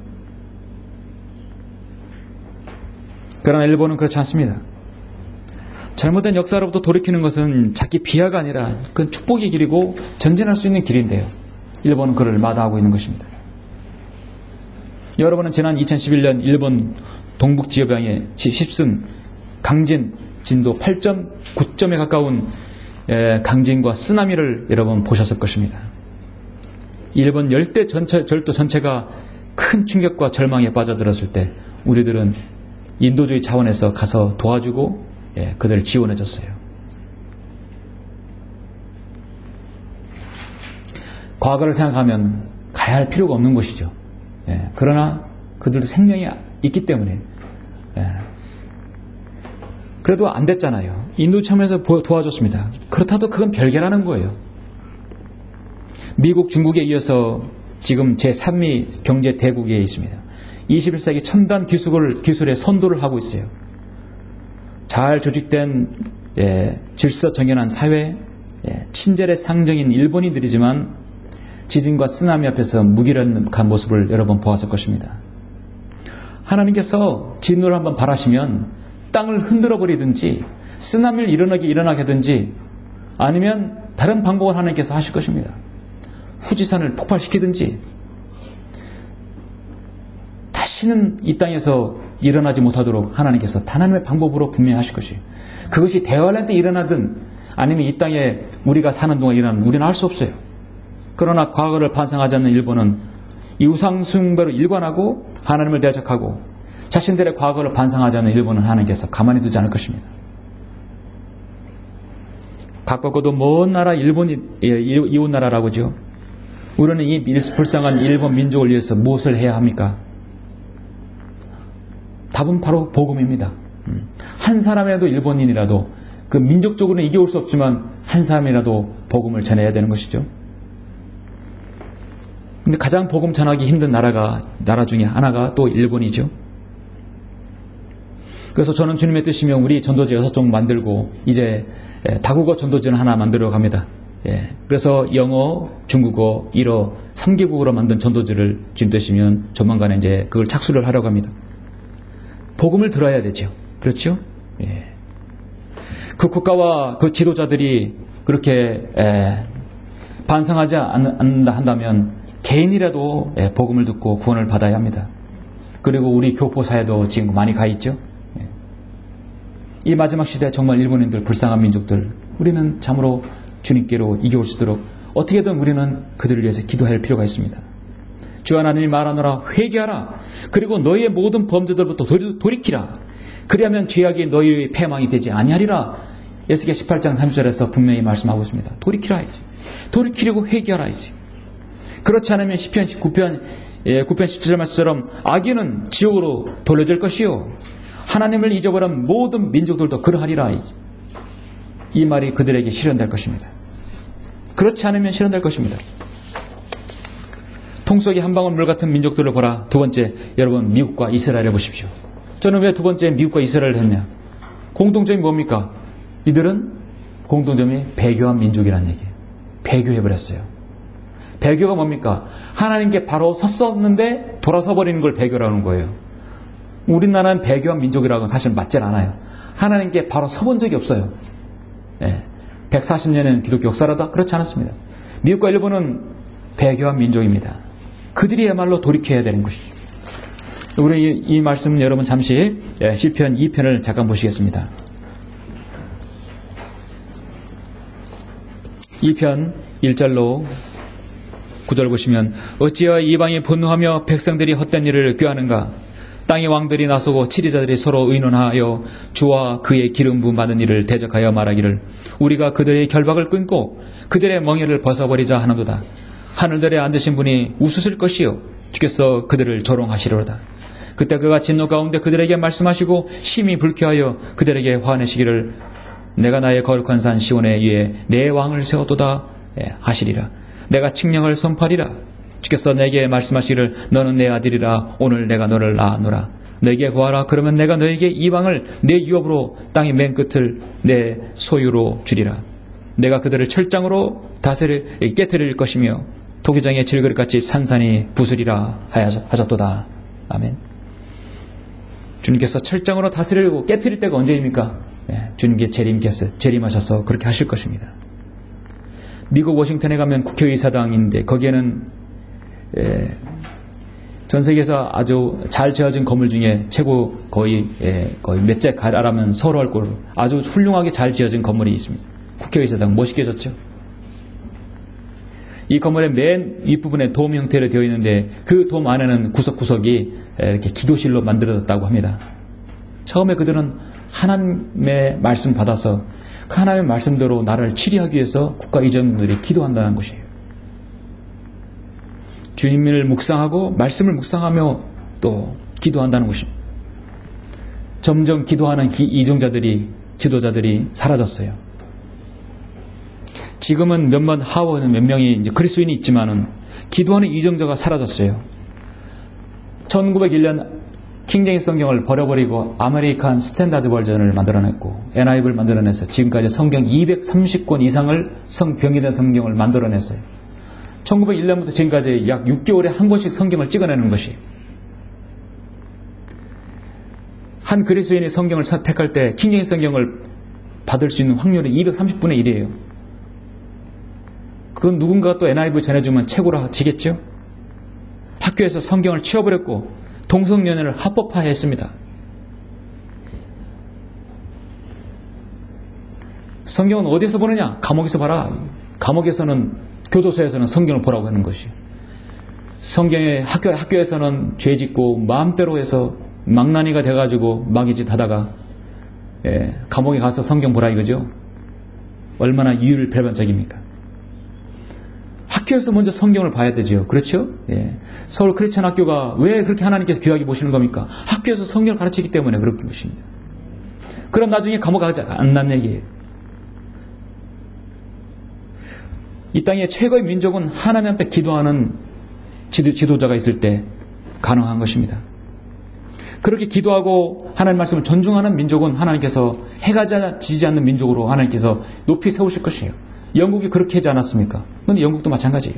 그러나 일본은 그렇지 않습니다. 잘못된 역사로부터 돌이키는 것은 자기 비하가 아니라 그건 축복의 길이고 전진할 수 있는 길인데요. 일본은 그를 마다하고 있는 것입니다. 여러분은 지난 2011년 일본 동북지역의 10승 강진 진도 8.9점에 가까운 강진과 쓰나미를 여러분 보셨을 것입니다. 일본 열대 절도 전체가 큰 충격과 절망에 빠져들었을 때 우리들은 인도주의 차원에서 가서 도와주고 그들을 지원해줬어요. 과거를 생각하면 가야 할 필요가 없는 것이죠. 그러나 그들도 생명이 있기 때문에 그래도 안 됐잖아요. 인도 참여해서 도와줬습니다. 그렇다도 그건 별개라는 거예요. 미국, 중국에 이어서 지금 제3위 경제 대국에 있습니다. 21세기 첨단 기술의 선도를 하고 있어요. 잘 조직된 질서 정연한 사회, 친절의 상정인 일본인들이지만 지진과 쓰나미 앞에서 무기력한 모습을 여러 번 보았을 것입니다. 하나님께서 진노를 한번 바라시면 땅을 흔들어 버리든지 쓰나미를 일어나게 하든지 아니면 다른 방법을 하나님께서 하실 것입니다. 후지산을 폭발시키든지 다시는 이 땅에서 일어나지 못하도록 하나님께서 하나님의 방법으로 분명히 하실 것이에요. 그것이 대환란 때 일어나든 아니면 이 땅에 우리가 사는 동안 일어나면 우리는 알 수 없어요. 그러나 과거를 반성하지 않는 일본은 이 우상숭배로 일관하고 하나님을 대적하고 자신들의 과거를 반성하지 않는 일본은 하나님께서 가만히 두지 않을 것입니다. 가깝고도 먼 나라 일본이 이웃 나라라고죠. 우리는 이 불쌍한 일본 민족을 위해서 무엇을 해야 합니까? 답은 바로 복음입니다. 한 사람이라도 일본인이라도 그 민족적으로는 이겨올 수 없지만 한 사람이라도 복음을 전해야 되는 것이죠. 근데 가장 복음 전하기 힘든 나라 중에 하나가 또 일본이죠. 그래서 저는 주님의 뜻이면 우리 전도지 6종 만들고 이제 다국어 전도지를 하나 만들어 갑니다. 그래서 영어, 중국어, 일어 3개국으로 만든 전도지를 주님 뜻이면 조만간에 이제 그걸 착수를 하려고 합니다. 복음을 들어야 되죠. 그렇죠? 그 국가와 그 지도자들이 그렇게 반성하지 않는다 한다면 개인이라도 복음을 듣고 구원을 받아야 합니다. 그리고 우리 교포사회도 지금 많이 가 있죠. 이 마지막 시대 정말 일본인들 불쌍한 민족들 우리는 참으로 주님께로 이겨올 수 있도록 어떻게든 우리는 그들을 위해서 기도할 필요가 있습니다. 주 하나님이 말하노라 회개하라 그리고 너희의 모든 범죄들부터 돌이키라 그리하면 죄악이 너희의 패망이 되지 아니하리라. 에스겔 18장 30절에서 분명히 말씀하고 있습니다. 돌이키라 하지. 돌이키려고 회개하라 하지. 그렇지 않으면 시편 9편 17절 말씀처럼 악인은 지옥으로 돌려질 것이요 하나님을 잊어버린 모든 민족들도 그러하리라. 이 말이 그들에게 실현될 것입니다. 그렇지 않으면 실현될 것입니다. 통 속에 한 방울 물 같은 민족들을 보라. 두 번째, 여러분 미국과 이스라엘을 보십시오. 저는 왜 두 번째 미국과 이스라엘을 했냐? 공통점이 뭡니까? 이들은 공통점이 배교한 민족이라는 얘기예요. 배교해버렸어요. 배교가 뭡니까? 하나님께 바로 섰었는데 돌아서 버리는 걸 배교라는 거예요. 우리나라는 배교한 민족이라고는 사실 맞질 않아요. 하나님께 바로 서본 적이 없어요. 140년은 기독교 역사라다? 그렇지 않았습니다. 미국과 일본은 배교한 민족입니다. 그들이야말로 돌이켜야 되는 것이죠. 우리 이 말씀은 여러분 잠시 시편 2편을 잠깐 보시겠습니다. 2편 1절로 9절 보시면 어찌하여 이방이 분노하며 백성들이 헛된 일을 꾀하는가? 땅의 왕들이 나서고 치리자들이 서로 의논하여 주와 그의 기름 부음 받은 일을 대적하여 말하기를 우리가 그들의 결박을 끊고 그들의 멍에를 벗어버리자 하는도다. 하늘들에 앉으신 분이 웃으실 것이요 주께서 그들을 조롱하시리로다. 그때 그가 진노 가운데 그들에게 말씀하시고 심히 불쾌하여 그들에게 화내시기를 내가 나의 거룩한 산 시온에 위에 내 왕을 세워도다 하시리라. 내가 칙령을 선포하리라. 주께서 내게 말씀하시기를 너는 내 아들이라. 오늘 내가 너를 낳았노라. 내게 구하라. 그러면 내가 너에게 이방을 내 유업으로 땅의 맨 끝을 내 소유로 주리라. 내가 그들을 철장으로 깨뜨릴 것이며 토기장의 질그릇같이 산산이 부수리라 하셨도다. 아멘. 주님께서 철장으로 다스리고 깨뜨릴 때가 언제입니까? 주님께 재림하셔서 그렇게 하실 것입니다. 미국 워싱턴에 가면 국회의사당인데 거기에는 전 세계에서 아주 잘 지어진 건물 중에 최고 거의 몇째 가라면 서로 할 거로 아주 훌륭하게 잘 지어진 건물이 있습니다. 국회의사당 멋있게 졌죠. 이 건물의 맨 윗부분에 돔 형태로 되어 있는데 그 돔 안에는 구석구석이 이렇게 기도실로 만들어졌다고 합니다. 처음에 그들은 하나님의 말씀 받아서 그 하나님의 말씀대로 나라를 치리하기 위해서 국가 이전들이 기도한다는 것이에요. 주님을 묵상하고 말씀을 묵상하며 또 기도한다는 것입니다. 점점 기도하는 이종자들이 지도자들이 사라졌어요. 지금은 몇 명이 이제 그리스도인이 있지만은 기도하는 이정자가 사라졌어요. 1901년 킹제임스 성경을 버려버리고 아메리칸 스탠다드 버전을 만들어냈고 NIV를 만들어내서 지금까지 성경 230권 이상을 병기된 성경을 만들어냈어요. 1901년부터 지금까지 약 6개월에 한 권씩 성경을 찍어내는 것이 한 그리스도인이 성경을 택할 때 킹제임스 성경을 받을 수 있는 확률이 230분의 1이에요. 그건 누군가 또 NIV 전해주면 최고로 지겠죠? 학교에서 성경을 치워버렸고 동성연애를 합법화했습니다. 성경은 어디서 보느냐? 감옥에서 봐라. 감옥에서는 교도소에서는 성경을 보라고 하는 것이. 성경에 학교에서는 죄짓고 마음대로 해서 망나니가 돼가지고 마귀짓 하다가 감옥에 가서 성경 보라 이거죠. 얼마나 이율배반적입니까? 학교에서 먼저 성경을 봐야 되죠. 그렇죠? 서울 크리스천 학교가 왜 그렇게 하나님께서 귀하게 보시는 겁니까? 학교에서 성경을 가르치기 때문에 그렇게 보십니다. 그럼 나중에 감옥 가지 않는 얘기예요. 이 땅의 최고의 민족은 하나님 앞에 기도하는 지도자가 있을 때 가능한 것입니다. 그렇게 기도하고 하나님 말씀을 존중하는 민족은 하나님께서 해가 지지 않는 민족으로 하나님께서 높이 세우실 것이에요. 영국이 그렇게 하지 않았습니까? 그런데 영국도 마찬가지예요.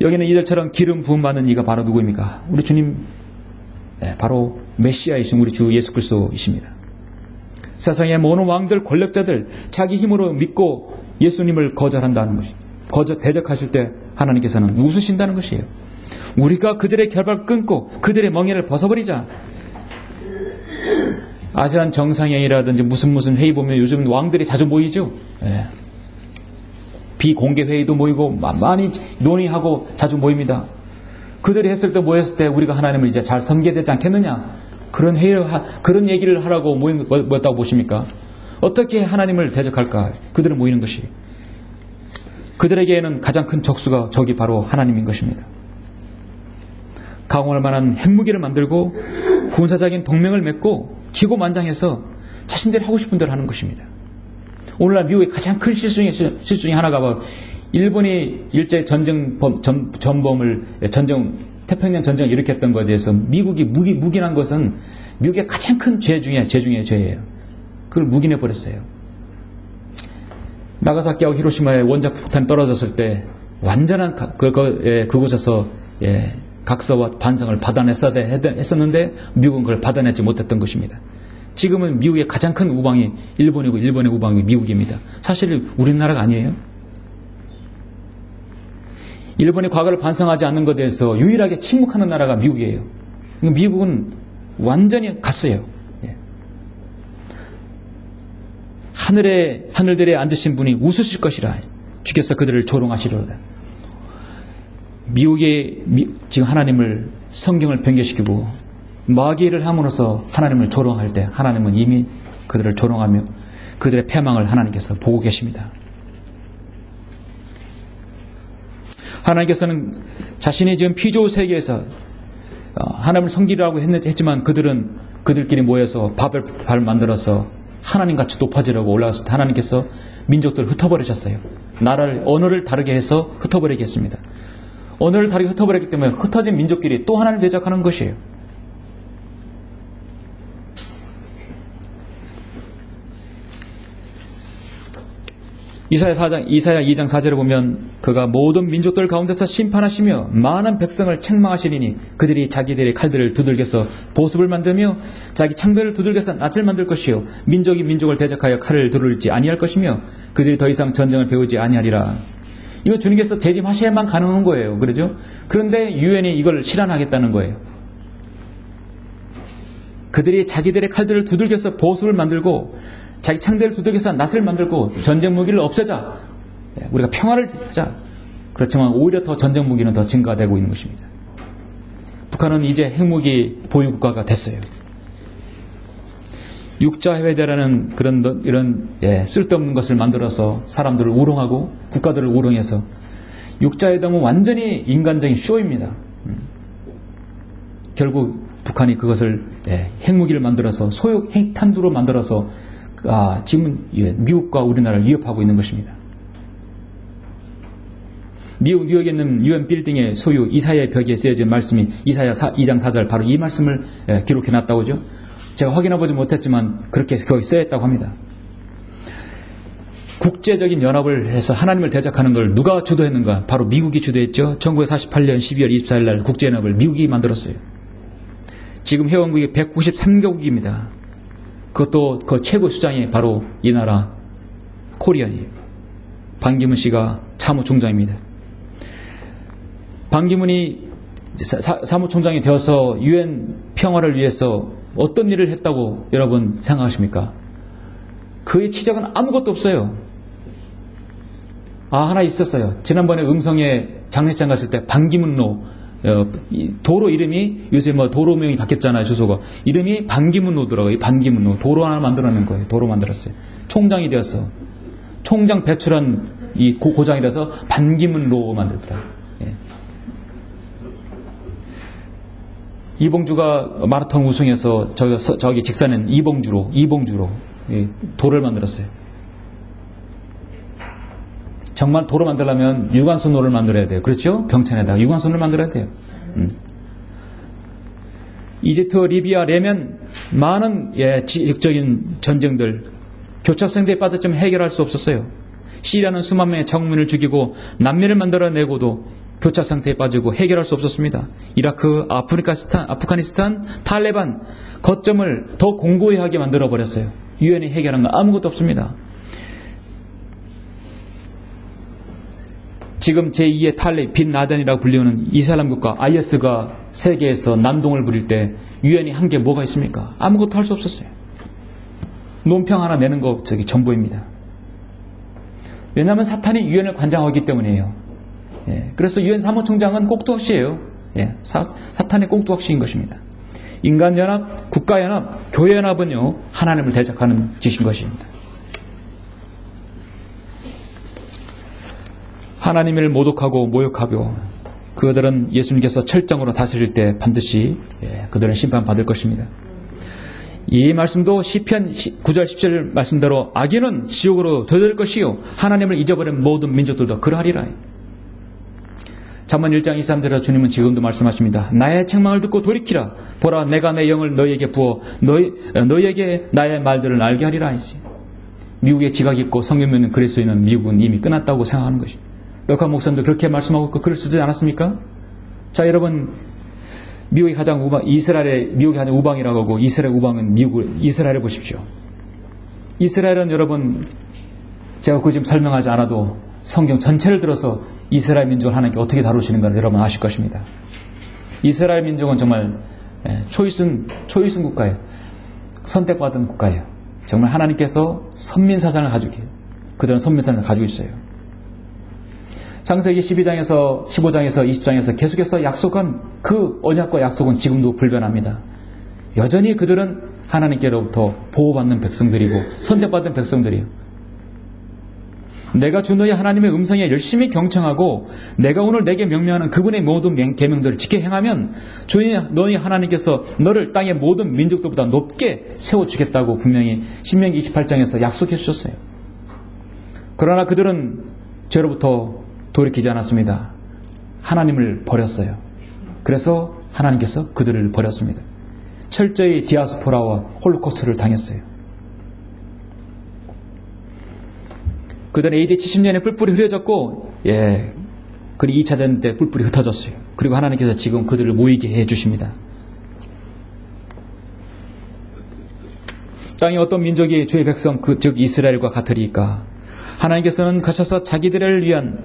여기는 이들처럼 기름 부음 받는 이가 바로 누구입니까? 우리 주님, 바로 메시아이신 우리 주 예수 그리스도이십니다. 세상의 모든 왕들, 권력자들 자기 힘으로 믿고 예수님을 거절한다는 것이 대적하실 때 하나님께서는 웃으신다는 것이에요. 우리가 그들의 결박을 끊고 그들의 멍에를 벗어버리자. 아세안 정상회의라든지 무슨 회의 보면 요즘 왕들이 자주 모이죠. 비공개 회의도 모이고 많이 논의하고 자주 모입니다. 그들이 했을 때 모였을 때 우리가 하나님을 이제 잘 섬겨야 되지 않겠느냐? 그런 얘기를 하라고 모였다고 보십니까? 어떻게 하나님을 대적할까? 그들은 모이는 것이. 그들에게는 가장 큰 적수가 저기 바로 하나님인 것입니다. 강화할 만한 핵무기를 만들고 군사적인 동맹을 맺고 기고만장해서 자신들이 하고 싶은 대로 하는 것입니다. 오늘날 미국의 가장 큰 실수 중에 하나가 일본이 일제 태평양 전쟁을 일으켰던 것에 대해서 미국이 묵인한 것은 미국의 가장 큰 죄 중에 죄예요. 그걸 묵인해 버렸어요. 나가사키하고 히로시마에 원자 폭탄이 떨어졌을 때 완전한 그곳에서 각서와 반성을 받아냈어야 했었는데 미국은 그걸 받아내지 못했던 것입니다. 지금은 미국의 가장 큰 우방이 일본이고 일본의 우방이 미국입니다. 사실 우리나라가 아니에요. 일본이 과거를 반성하지 않는 것에 대해서 유일하게 침묵하는 나라가 미국이에요. 미국은 완전히 갔어요. 하늘들에 앉으신 분이 웃으실 것이라 주께서 그들을 조롱하시리로다. 지금 하나님을 성경을 변개시키고 마귀를 함으로써 하나님을 조롱할 때 하나님은 이미 그들을 조롱하며 그들의 패망을 하나님께서 보고 계십니다. 하나님께서는 자신이 지금 피조 세계에서 하나님을 섬기라고 했지만 그들끼리 모여서 밥을 만들어서 하나님같이 높아지려고 올라갔을 때 하나님께서 민족들을 흩어버리셨어요. 나라를, 언어를 다르게 해서 흩어버리게 했습니다. 언어를 다르게 흩어버렸기 때문에 흩어진 민족끼리 또 하나님을 대적하는 것이에요. 이사야 2장 4절에 보면 그가 모든 민족들 가운데서 심판하시며 많은 백성을 책망하시리니 그들이 자기들의 칼들을 두들겨서 보습을 만들며 자기 창들을 두들겨서 낫을 만들 것이요 민족이 민족을 대적하여 칼을 두를지 아니할 것이며 그들이 더 이상 전쟁을 배우지 아니하리라. 이거 주님께서 재림하셔야만 가능한 거예요. 그러죠? 그런데 유엔이 이걸 실현하겠다는 거예요. 그들이 자기들의 칼들을 두들겨서 보습을 만들고 자기 창대를 두들겨서 낫을 만들고 전쟁 무기를 없애자. 우리가 평화를 짓자. 그렇지만 오히려 더 전쟁 무기는 더 증가되고 있는 것입니다. 북한은 이제 핵무기 보유 국가가 됐어요. 육자회대라는 이런 쓸데없는 것을 만들어서 사람들을 우롱하고 국가들을 우롱해서 육자회담은 완전히 인간적인 쇼입니다. 결국 북한이 그것을 핵무기를 만들어서 소형 핵탄두로 만들어서 지금 미국과 우리나라를 위협하고 있는 것입니다. 미국 뉴욕에 있는 유엔 빌딩의 소유 이사야의 벽에 쓰여진 말씀이 이사야 2장 4절 바로 이 말씀을 기록해 놨다고 하죠. 제가 확인해 보지 못했지만 그렇게 거기 쓰여있다고 합니다. 국제적인 연합을 해서 하나님을 대적하는 걸 누가 주도했는가? 바로 미국이 주도했죠. 1948년 12월 24일 날 국제연합을 미국이 만들었어요. 지금 회원국이 193개국입니다. 그것도 그 최고 수장이 바로 이 나라 코리안이에요. 반기문 씨가 사무총장입니다. 반기문이 사무총장이 되어서 유엔 평화를 위해서 어떤 일을 했다고 여러분 생각하십니까? 그의 치적은 아무것도 없어요. 하나 있었어요. 지난번에 음성에 장례장 갔을 때 반기문로 도로 이름이 요새 도로명이 바뀌었잖아요. 주소가 이름이 반기문로더라고요. 반기문로 도로 하나 만들어낸 거예요. 도로 만들었어요. 총장이 되어서 총장 배출한 이 고장이 돼서 반기문로 만들더라고요. 이봉주가 마라톤 우승해서 저기 직사는 이봉주로 도를 만들었어요. 정말 도로 만들려면 유관순로를 만들어야 돼요. 그렇죠? 병천에다가 유관순로를 만들어야 돼요. 이집트, 리비아, 예멘 많은 지역적인 전쟁들 교착상태에 빠졌지만 해결할 수 없었어요. 시리아는 수만 명의 정민을 죽이고 난민을 만들어내고도 교착 상태에 빠지고 해결할 수 없었습니다. 이라크, 아프가니스탄, 탈레반 거점을 더 공고히 하게 만들어버렸어요. 유엔이 해결한 건 아무것도 없습니다. 지금 제2의 탈레 빈 라덴이라고 불리우는 이슬람 국가 IS가 세계에서 난동을 부릴 때 유엔이 한 게 뭐가 있습니까? 아무것도 할 수 없었어요. 논평 하나 내는 거 전부입니다. 왜냐하면 사탄이 유엔을 관장하고 있기 때문이에요. 그래서 유엔 사무총장은 꼭두각시예요. 사탄의 꼭두각시인 것입니다. 인간연합, 국가연합, 교회연합은요 하나님을 대적하는 짓인 것입니다. 하나님을 모독하고 모욕하고 그들은 예수님께서 철장으로 다스릴 때 반드시 그들은 심판받을 것입니다. 이 말씀도 시편 9절 10절 말씀대로 악인은 지옥으로 들어갈 것이요 하나님을 잊어버린 모든 민족들도 그러하리라. 잠언 1장 23절에 주님은 지금도 말씀하십니다. 나의 책망을 듣고 돌이키라. 보라, 내가 내 영을 너희에게 부어 너희에게 나의 말들을 알게 하리라 하시. 미국에 지각이 있고 성경에는 그리스도인은 미국은 이미 끝났다고 생각하는 것이. 역한 목사님도 그렇게 말씀하고 글을 쓰지 않았습니까? 자, 여러분, 미국이 가장 미국이 가장 우방이라고 하고 이스라엘 우방은 이스라엘을 보십시오. 이스라엘은 여러분, 제가 그 지금 설명하지 않아도 성경 전체를 들어서 이스라엘 민족을 하나님께 어떻게 다루시는가를 여러분 아실 것입니다. 이스라엘 민족은 정말 초이슨 국가예요. 선택받은 국가예요. 정말 하나님께서 선민사상을 가지고 계세요. 그들은 선민사상을 가지고 있어요. 창세기 12장에서 15장에서 20장에서 계속해서 약속한 그 언약과 약속은 지금도 불변합니다. 여전히 그들은 하나님께로부터 보호받는 백성들이고 선택받은 백성들이에요. 내가 주 너희 하나님의 음성에 열심히 경청하고 내가 오늘 내게 명령하는 그분의 모든 계명들을 지켜 행하면 주 너희 하나님께서 너를 땅의 모든 민족들보다 높게 세워주겠다고 분명히 신명기 28장에서 약속해 주셨어요. 그러나 그들은 죄로부터 돌이키지 않았습니다. 하나님을 버렸어요. 그래서 하나님께서 그들을 버렸습니다. 철저히 디아스포라와 홀로코스트를 당했어요. 그들은 AD 70년에 뿔뿔이 흐려졌고, 그리고 2차 대전 때 뿔뿔이 흩어졌어요. 그리고 하나님께서 지금 그들을 모이게 해주십니다. 땅에 어떤 민족이 주의 백성, 즉 이스라엘과 같으리까? 하나님께서는 가셔서 자기들을 위한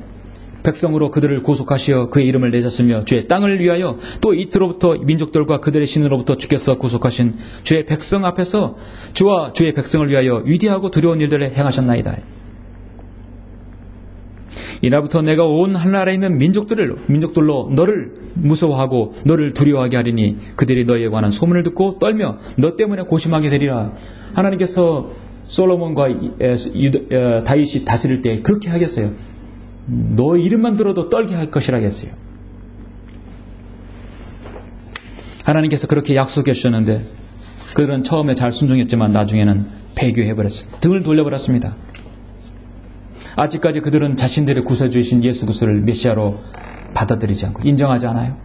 백성으로 그들을 구속하시어 그의 이름을 내셨으며 주의 땅을 위하여 또 이틀로부터 민족들과 그들의 신으로부터 주께서 구속하신 주의 백성 앞에서 주와 주의 백성을 위하여 위대하고 두려운 일들을 행하셨나이다. 이날부터 내가 온 하늘나라에 있는 민족들로 너를 무서워하고 너를 두려워하게 하리니 그들이 너희에 관한 소문을 듣고 떨며 너 때문에 고심하게 되리라. 하나님께서 솔로몬과 다윗이 다스릴 때 그렇게 하겠어요. 너 이름만 들어도 떨게 할 것이라 했어요. 하나님께서 그렇게 약속해 주셨는데 그들은 처음에 잘 순종했지만 나중에는 배교해버렸어요. 등을 돌려버렸습니다. 아직까지 그들은 자신들의 구세주이신 예수 그리스도를 메시아로 받아들이지 않고 인정하지 않아요.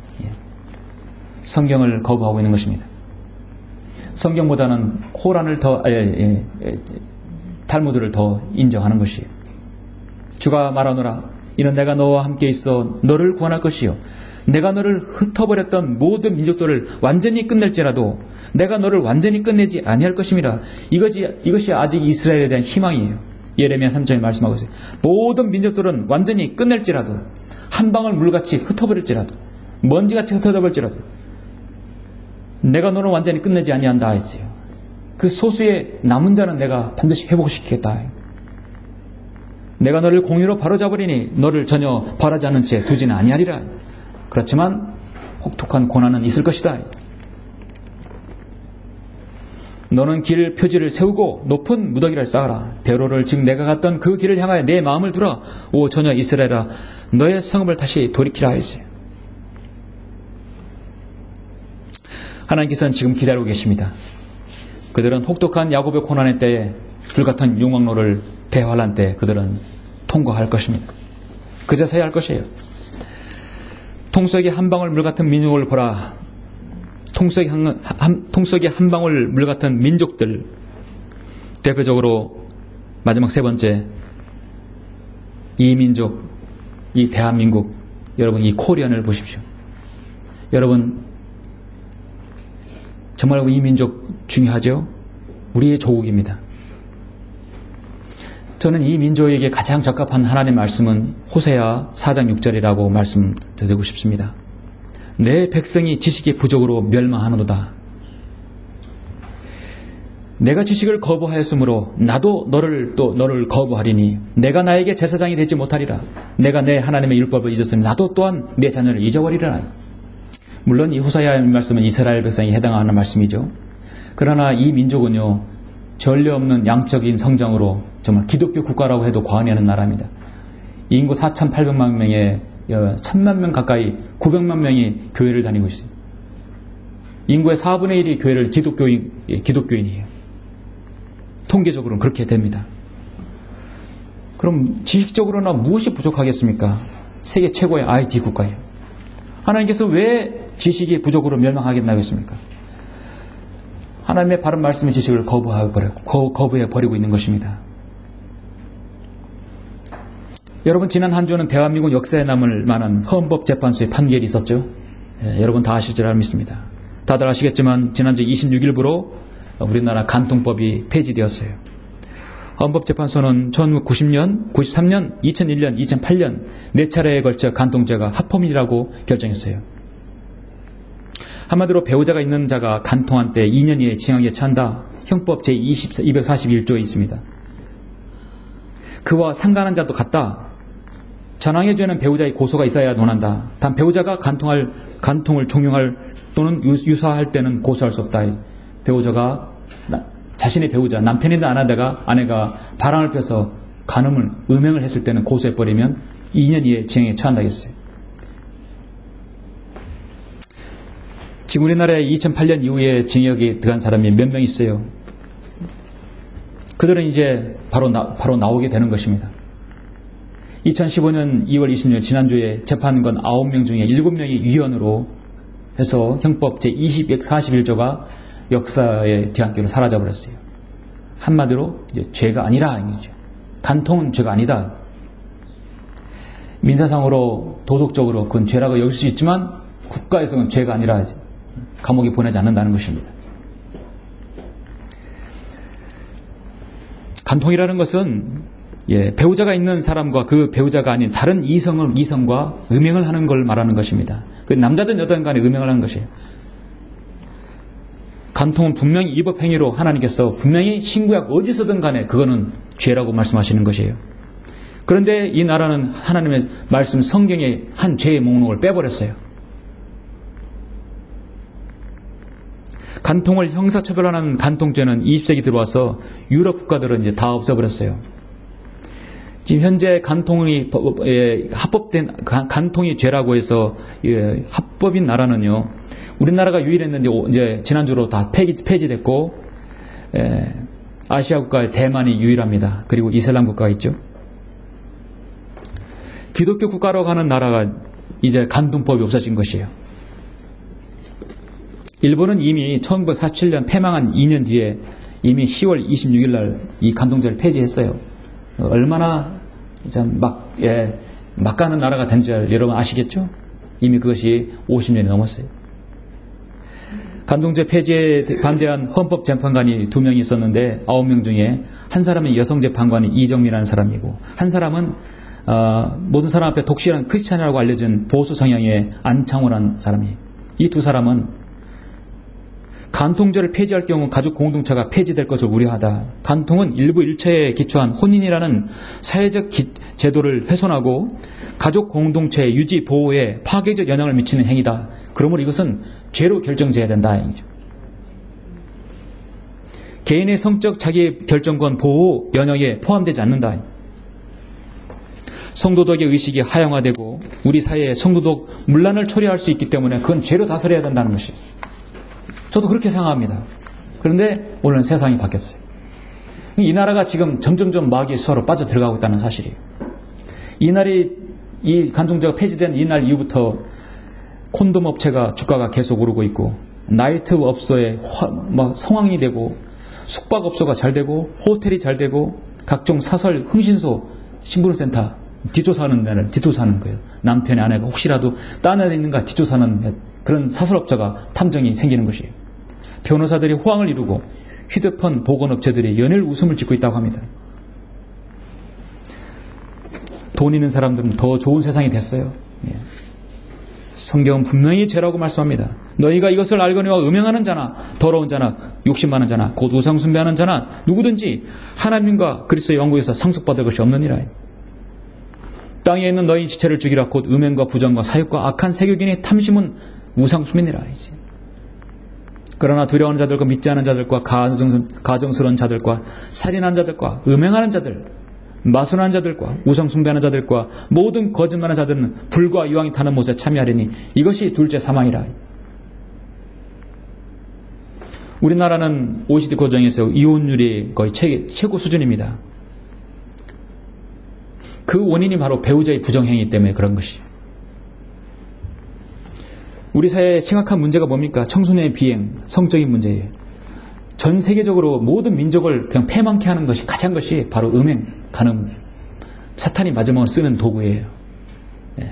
성경을 거부하고 있는 것입니다. 성경보다는 코란을 탈무드를 더 인정하는 것이에요. 주가 말하노라 이는 내가 너와 함께 있어 너를 구원할 것이요 내가 너를 흩어버렸던 모든 민족들을 완전히 끝낼지라도 내가 너를 완전히 끝내지 아니할 것임이라. 이것이 아직 이스라엘에 대한 희망이에요. 예레미야 3장에 말씀하고 있어요. 모든 민족들은 완전히 끝낼지라도 한 방울 물같이 흩어버릴지라도 먼지같이 흩어져버릴지라도 내가 너를 완전히 끝내지 아니한다 했어요. 그 소수의 남은 자는 내가 반드시 회복시키겠다. 내가 너를 공의로 바로잡으리니 너를 전혀 벌하지 않은 채 두지는 아니하리라. 그렇지만 혹독한 고난은 있을 것이다. 너는 길 표지를 세우고 높은 무더기를 쌓아라. 대로를 즉 내가 갔던 그 길을 향하여 내 마음을 두라. 오 전혀 이스라엘아 너의 성읍을 다시 돌이키라 했어요. 하나님께서는 지금 기다리고 계십니다. 그들은 혹독한 야곱의 고난의 때에 불같은 용광로를 대환란 때 그들은 통과할 것입니다. 그제서야 할 것이에요. 통속에 한 방울 물 같은 민족을 보라. 통속에 한 방울 물 같은 민족들, 대표적으로 마지막 세 번째 이 민족, 이 대한민국, 여러분 이 코리안을 보십시오. 여러분 정말 이 민족 중요하죠? 우리의 조국입니다. 저는 이 민족에게 가장 적합한 하나님의 말씀은 호세아 4장 6절이라고 말씀드리고 싶습니다. 내 백성이 지식의 부족으로 멸망하노도다. 내가 지식을 거부하였으므로 나도 너를 거부하리니 내가 나에게 제사장이 되지 못하리라. 내가 내 하나님의 율법을 잊었으니 나도 또한 내 자녀를 잊어버리리라. 물론 이 호세아의 말씀은 이스라엘 백성에 해당하는 말씀이죠. 그러나 이 민족은요 전례 없는 양적인 성장으로 정말 기독교 국가라고 해도 과언이 아닌 나라입니다. 인구 4,800만 명에 1,000만 명 가까이 900만 명이 교회를 다니고 있습니다. 인구의 4분의 1이 교회를 기독교인이에요. 통계적으로는 그렇게 됩니다. 그럼 지식적으로나 무엇이 부족하겠습니까? 세계 최고의 IT 국가예요. 하나님께서 왜 지식이 부족으로 멸망하겠나고 했습니까? 하나님의 바른 말씀의 지식을 거부해버리고 있는 것입니다. 여러분, 지난 한 주는 대한민국 역사에 남을 만한 헌법재판소의 판결이 있었죠. 여러분 다 아실 줄 믿습니다. 다들 아시겠지만 지난주 26일부로 우리나라 간통법이 폐지되었어요. 헌법재판소는 1990년, 93년, 2001년, 2008년 4차례에 걸쳐 간통죄가 합법이라고 결정했어요. 한마디로 배우자가 있는 자가 간통한 때 2년 이내 징역에 처한다. 형법 제241조에 있습니다. 그와 상관한 자도 같다. 전항의 죄는 배우자의 고소가 있어야 논한다. 단 배우자가 간통을 종용할 또는 유사할 때는 고소할 수 없다. 배우자가 자신의 배우자, 남편이든 아내가 바람을 펴서 간음을, 음행을 했을 때는 고소해버리면 2년 이내 징역에 처한다 했어요. 지금 우리나라에 2008년 이후에 징역에 들어간 사람이 몇 명 있어요. 그들은 이제 바로 나오게 되는 것입니다. 2015년 2월 26일 지난주에 재판한 건 9명 중에 7명이 위헌으로 해서 형법 제241조가 역사의 뒤안길로 사라져버렸어요. 한마디로 이제 죄가 아니라 이거죠. 간통은 죄가 아니다. 민사상으로 도덕적으로 그건 죄라고 여길 수 있지만 국가에서는 죄가 아니라 감옥에 보내지 않는다는 것입니다. 간통이라는 것은 배우자가 있는 사람과 그 배우자가 아닌 다른 이성과 음행을 하는 걸 말하는 것입니다. 그 남자든 여자든 간에 음행을 하는 것이에요. 간통은 분명히 위법행위로 하나님께서 분명히 신구약 어디서든 간에 그거는 죄라고 말씀하시는 것이에요. 그런데 이 나라는 하나님의 말씀 성경의 한 죄의 목록을 빼버렸어요. 간통을 형사처벌하는 간통죄는 20세기 들어와서 유럽 국가들은 이제 다 없애버렸어요. 지금 현재 간통이 합법된 간통이 죄라고 해서 합법인 나라는요. 우리나라가 유일했는데 이제 지난주로 다 폐지됐고 아시아 국가의 대만이 유일합니다. 그리고 이슬람 국가가 있죠. 기독교 국가로 가는 나라가 이제 간통법이 없어진 것이에요. 일본은 이미 1947년 폐망한 2년 뒤에 이미 10월 26일 날 이 간통죄를 폐지했어요. 얼마나 막 가는 나라가 된지 여러분 아시겠죠? 이미 그것이 50년이 넘었어요. 간통죄 폐지에 반대한 헌법재판관이 2명이 있었는데 9명 중에 한 사람은 여성재판관이 이정민이라는 사람이고 한 사람은 모든 사람 앞에 독실한 크리스찬이라고 알려진 보수 성향의 안창호라는 사람이에요. 이 두 사람은 간통죄를 폐지할 경우 가족 공동체가 폐지될 것을 우려하다. 간통은 일부 일체에 기초한 혼인이라는 사회적 제도를 훼손하고 가족 공동체의 유지 보호에 파괴적 영향을 미치는 행위다. 그러므로 이것은 죄로 결정돼야 된다. 개인의 성적 자기 결정권 보호 영역에 포함되지 않는다. 성도덕의 의식이 하향화되고 우리 사회에 성도덕 문란을 초래할 수 있기 때문에 그건 죄로 다스려야 된다는 것이에요. 저도 그렇게 생각합니다. 그런데 오늘은 세상이 바뀌었어요. 이 나라가 지금 점점점 마귀의 수하로 빠져들어가고 있다는 사실이에요. 이 간통죄가 폐지된 이날 이후부터 콘돔 업체가 주가가 계속 오르고 있고 나이트 업소에 성황이 되고 숙박업소가 잘 되고 호텔이 잘 되고 각종 사설 흥신소 신분센터 뒷조사하는 거예요. 남편의 아내가 혹시라도 딴 데 있는가 뒷조사하는 그런 사설업자가 탐정이 생기는 것이에요. 변호사들이 호황을 이루고 휴대폰 보건업체들이 연일 웃음을 짓고 있다고 합니다. 돈 있는 사람들은 더 좋은 세상이 됐어요. 성경은 분명히 죄라고 말씀합니다. 너희가 이것을 알거니와 음행하는 자나 더러운 자나 욕심 많은 자나 곧 우상 숭배하는 자나 누구든지 하나님과 그리스도의 왕국에서 상속받을 것이 없느니라. 땅에 있는 너희 지체를 죽이라. 곧 음행과 부정과 사욕과 악한 세교견의 탐심은 우상 숭배니라. 그러나 두려워하는 자들과 믿지 않은 자들과 가정스러운 자들과 살인하는 자들과 음행하는 자들, 마술하는 자들과 우상 숭배하는 자들과 모든 거짓말하는 자들은 불과 유황이 타는 못에 참여하리니 이것이 둘째 사망이라. 우리나라는 OECD 고정에서 이혼율이 거의 최고 수준입니다. 그 원인이 바로 배우자의 부정행위 때문에 그런 것이죠. 우리 사회의 심각한 문제가 뭡니까? 청소년의 비행, 성적인 문제예요. 전 세계적으로 모든 민족을 그냥 패망케 하는 것이 가장 것이 바로 음행, 간음, 사탄이 마지막으로 쓰는 도구예요. 예.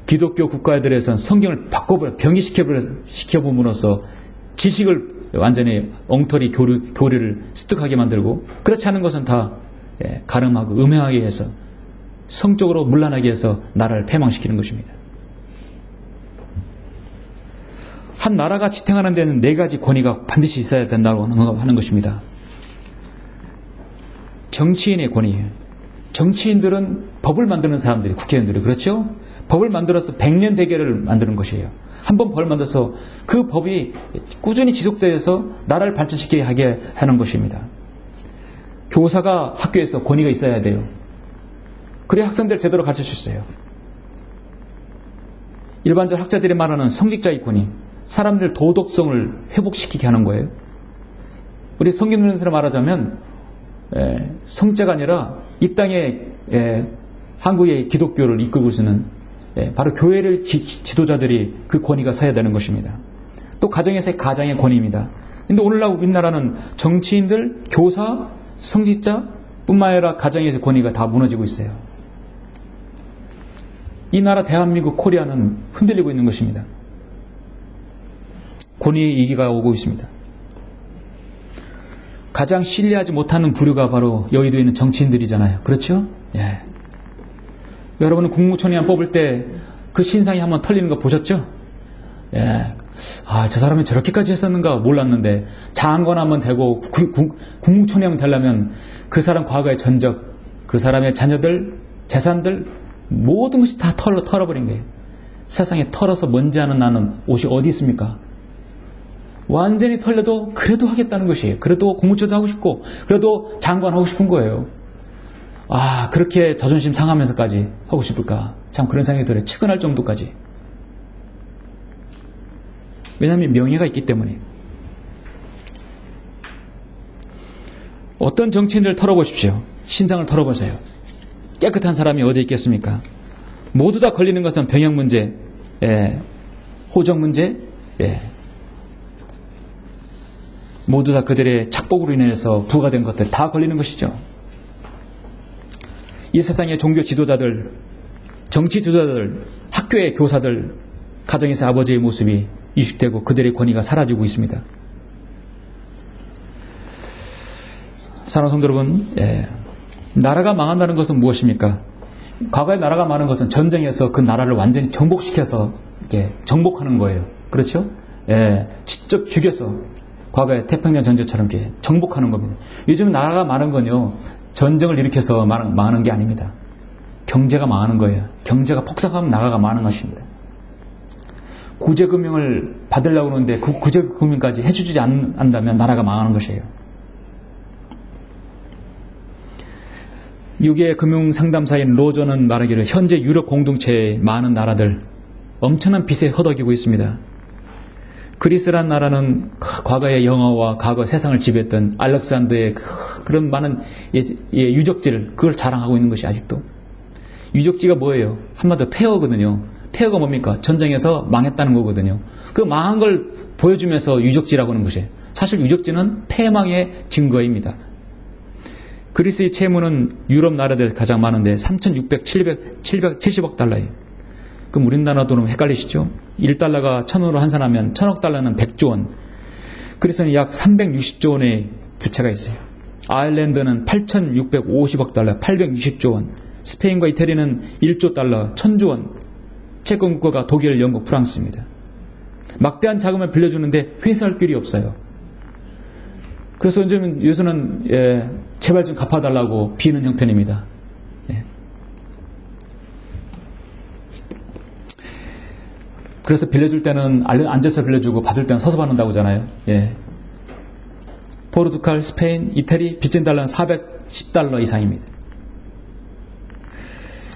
기독교 국가들에서는 성경을 바꿔버려 병기시켜봄으로써 지식을 완전히 엉터리 교리를 습득하게 만들고, 그렇지 않은 것은 다 간음하고 음행하게 해서 성적으로 문란하게 해서 나라를 패망시키는 것입니다. 한 나라가 지탱하는 데는 4가지 권위가 반드시 있어야 된다고 하는 것입니다. 정치인의 권위. 정치인들은 법을 만드는 사람들이, 국회의원들이, 그렇죠? 법을 만들어서 100년 대계를 만드는 것이에요. 한번 법을 만들어서 그 법이 꾸준히 지속되어서 나라를 발전시키게 하게 하는 것입니다. 교사가 학교에서 권위가 있어야 돼요. 그래야 학생들 제대로 가르칠 수 있어요. 일반적으로 학자들이 말하는 성직자의 권위, 사람들 도덕성을 회복시키게 하는 거예요. 우리 성경론에서 말하자면 성자가 아니라 이 땅에 한국의 기독교를 이끌고 있는 바로 교회를 지도자들이 그 권위가 서야 되는 것입니다. 또 가정에서의 가장의 권위입니다. 그런데 오늘날 우리나라는 정치인들, 교사, 성직자 뿐만 아니라 가정에서의 권위가 다 무너지고 있어요. 이 나라 대한민국, 코리아는 흔들리고 있는 것입니다. 권위의 위기가 오고 있습니다. 가장 신뢰하지 못하는 부류가 바로 여의도에 있는 정치인들이잖아요. 그렇죠? 예. 여러분은 국무총리만 뽑을 때 그 신상이 한번 털리는 거 보셨죠? 예. 아, 저 사람이 저렇게까지 했었는가 몰랐는데, 장관 한번 되고 국무총리 한번 되려면 그 사람 과거의 전적, 그 사람의 자녀들, 재산들, 모든 것이 다 털어버린 거예요. 세상에 털어서 먼지 하는 나는 옷이 어디 있습니까? 완전히 털려도 그래도 하겠다는 것이에요. 그래도 국무총리도 하고 싶고, 그래도 장관 하고 싶은 거예요. 아, 그렇게 자존심 상하면서까지 하고 싶을까? 참 그런 생각이 들어요. 측은할 정도까지. 왜냐하면 명예가 있기 때문에. 어떤 정치인들을 털어보십시오. 신상을 털어보세요. 깨끗한 사람이 어디 있겠습니까? 모두 다 걸리는 것은 병역 문제, 호적 문제, 모두 다 그들의 착복으로 인해서 부과된 것들 다 걸리는 것이죠. 이 세상의 종교 지도자들, 정치 지도자들, 학교의 교사들, 가정에서 아버지의 모습이 이식되고 그들의 권위가 사라지고 있습니다. 사랑하는 성도 여러분, 나라가 망한다는 것은 무엇입니까? 과거에 나라가 망하는 것은 전쟁에서 그 나라를 완전히 정복시켜서 이렇게 정복하는 거예요. 그렇죠? 직접 죽여서 과거의 태평양 전쟁처럼 이렇게 정복하는 겁니다. 요즘 나라가 망하는 건요, 전쟁을 일으켜서 망하는 게 아닙니다. 경제가 망하는 거예요. 경제가 폭삭하면 나라가 망하는 것입니다. 구제금융을 받으려고 하는데 그 구제금융까지 해주지 않는다면 나라가 망하는 것이에요. 6개 금융상담사인 로저는 말하기를 현재 유럽 공동체의 많은 나라들 엄청난 빚에 허덕이고 있습니다. 그리스란 나라는 과거의 영어와 과거 세상을 지배했던 알렉산더의 그런 많은 유적지를 그걸 자랑하고 있는 것이 아직도. 유적지가 뭐예요? 한마디로 폐허거든요. 폐허가 뭡니까? 전쟁에서 망했다는 거거든요. 그 망한 걸 보여주면서 유적지라고 하는 것이에요. 사실 유적지는 패망의 증거입니다. 그리스의 채무는 유럽 나라들 가장 많은데 3,670억 달러예요. 그럼 우리나라 돈은 헷갈리시죠? 1달러가 1,000원으로 환산하면 1,000억 달러는 100조 원. 그리스는 약 360조 원의 부채가 있어요. 아일랜드는 8,650억 달러, 860조 원. 스페인과 이태리는 1조 달러, 1,000조 원. 채권 국가가 독일, 영국, 프랑스입니다. 막대한 자금을 빌려주는데 회수할 길이 없어요. 그래서 요새는 제발 좀 갚아달라고 비는 형편입니다. 그래서 빌려줄 때는 앉아서 빌려주고 받을 때는 서서 받는다고 하잖아요. 포르투갈, 스페인, 이태리 빚진 달러는 410달러 이상입니다.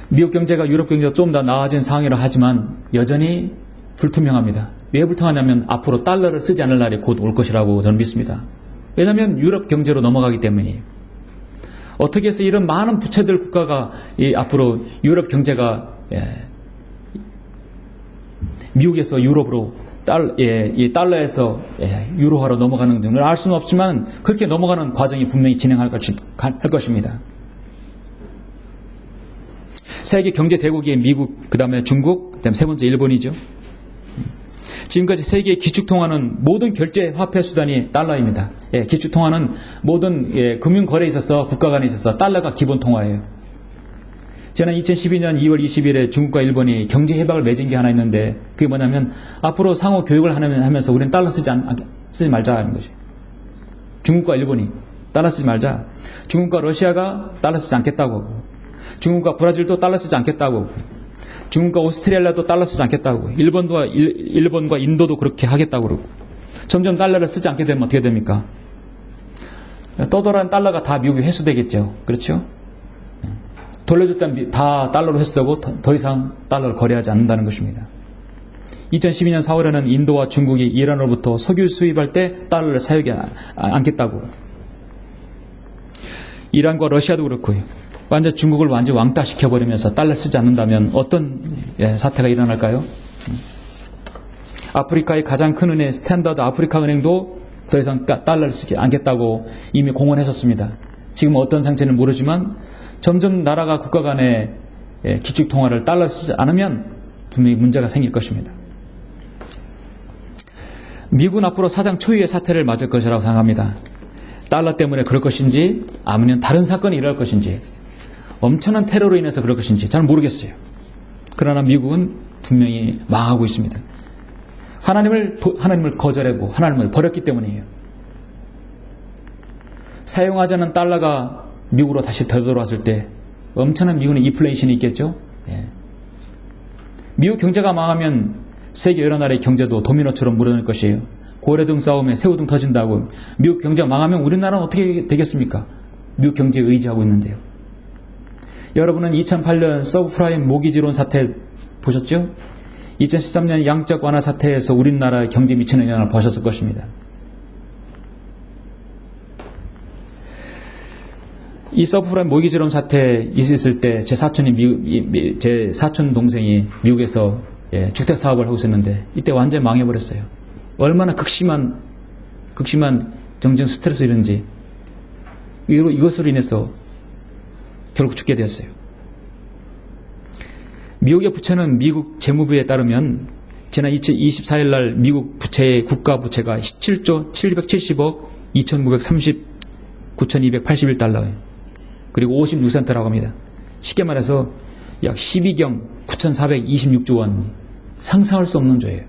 미국 경제가 유럽 경제가 좀 더 나아진 상황이라 하지만 여전히 불투명합니다. 왜 불통하냐면 앞으로 달러를 쓰지 않을 날이 곧 올 것이라고 저는 믿습니다. 왜냐하면 유럽 경제로 넘어가기 때문이에요. 어떻게 해서 이런 많은 부채들 국가가 앞으로 유럽 경제가 미국에서 유럽으로 이 달러에서 유로화로 넘어가는 점을 알 수는 없지만 그렇게 넘어가는 과정이 분명히 진행할 것입니다. 세계 경제 대국이 미국, 그 다음에 중국, 그 다음에 세 번째 일본이죠. 지금까지 세계의 기축통화는 모든 결제 화폐 수단이 달러입니다. 기축통화는 모든 금융거래에 있어서 국가 간에 있어서 달러가 기본 통화예요. 저는 2012년 2월 20일에 중국과 일본이 경제 협약을 맺은 게 하나 있는데 그게 뭐냐면 앞으로 상호 교육을 하면서 우리는 달러 쓰지 말자 하는 거죠. 중국과 일본이 달러 쓰지 말자. 중국과 러시아가 달러 쓰지 않겠다고. 중국과 브라질도 달러 쓰지 않겠다고. 중국과 오스트레일리아도 달러 쓰지 않겠다고. 일본과 인도도 그렇게 하겠다고 그러고. 점점 달러를 쓰지 않게 되면 어떻게 됩니까? 떠돌아는 달러가 다 미국에 회수되겠죠. 그렇죠? 돌려줬다면 다 달러로 회수되고 더 이상 달러를 거래하지 않는다는 것입니다. 2012년 4월에는 인도와 중국이 이란으로부터 석유 수입할 때 달러를 사용하지 않겠다고. 이란과 러시아도 그렇고요. 완전 중국을 완전 왕따시켜버리면서 달러 쓰지 않는다면 어떤 사태가 일어날까요? 아프리카의 가장 큰 은행 스탠다드 아프리카 은행도 더 이상 달러를 쓰지 않겠다고 이미 공언했었습니다. 지금 어떤 상태는 모르지만 점점 나라가 국가 간의 기축통화를 달러 쓰지 않으면 분명히 문제가 생길 것입니다. 미국은 앞으로 사상 초유의 사태를 맞을 것이라고 생각합니다. 달러 때문에 그럴 것인지 아니면 다른 사건이 일어날 것인지 엄청난 테러로 인해서 그럴 것인지 잘 모르겠어요. 그러나 미국은 분명히 망하고 있습니다. 하나님을 거절하고 하나님을 버렸기 때문이에요. 사용하지 않은 달러가 미국으로 다시 되돌아왔을 때 엄청난 미국의 인플레이션이 있겠죠. 미국 경제가 망하면 세계 여러 나라의 경제도 도미노처럼 무너질 것이에요. 고래등 싸움에 새우등 터진다고 미국 경제가 망하면 우리나라는 어떻게 되겠습니까? 미국 경제에 의지하고 있는데요. 여러분은 2008년 서브프라임 모기지론 사태 보셨죠? 2013년 양적 완화 사태에서 우리나라의 경제에 미치는 영향을 보셨을 것입니다. 이 서브프라임 모기지론 사태 있을 때 제 사촌 동생이 미국에서 주택 사업을 하고 있었는데 이때 완전히 망해버렸어요. 얼마나 극심한 정신 스트레스인지 이것으로 인해서 결국 죽게 되었어요. 미국의 부채는 미국 재무부에 따르면 지난 24일 날 미국 부채의 국가 부채가 17조 770억 2939,281달러예요. 그리고 56센트라고 합니다. 쉽게 말해서 약 12경 9,426조 원. 상상할 수 없는 조예요.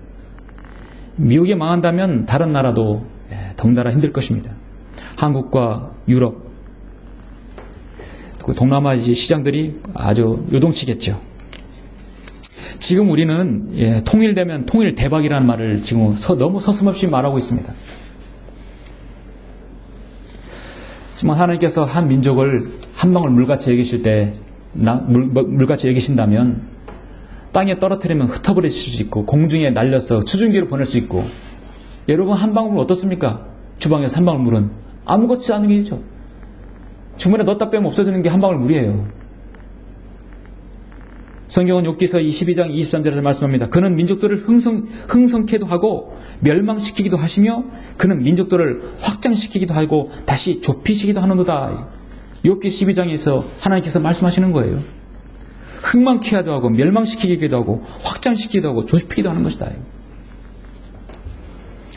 미국이 망한다면 다른 나라도 덩달아 힘들 것입니다. 한국과 유럽, 동남아 시장들이 아주 요동치겠죠. 지금 우리는 통일되면 통일 대박이라는 말을 지금 너무 서슴없이 말하고 있습니다. 지금 하나님께서 한 민족을 한 방울 물같이 여기실 때 물같이 여기신다면 땅에 떨어뜨리면 흩어버릴 수 있고 공중에 날려서 추중기로 보낼 수 있고 여러분 한 방울 어떻습니까? 주방에서 한 방울 물은 아무것도 않은 일이죠. 주문에 넣었다 빼면 없어지는 게 한 방울 물이에요. 성경은 욥기서 22장 23절에서 말씀합니다. 그는 민족들을 흥성케도 하고 멸망시키기도 하시며 그는 민족들을 확장시키기도 하고 다시 좁히시기도 하는도다. 욥기 12장에서 하나님께서 말씀하시는 거예요. 흥망케 하고 멸망시키기도 하고 확장시키기도 하고 좁히기도 하는 것이다.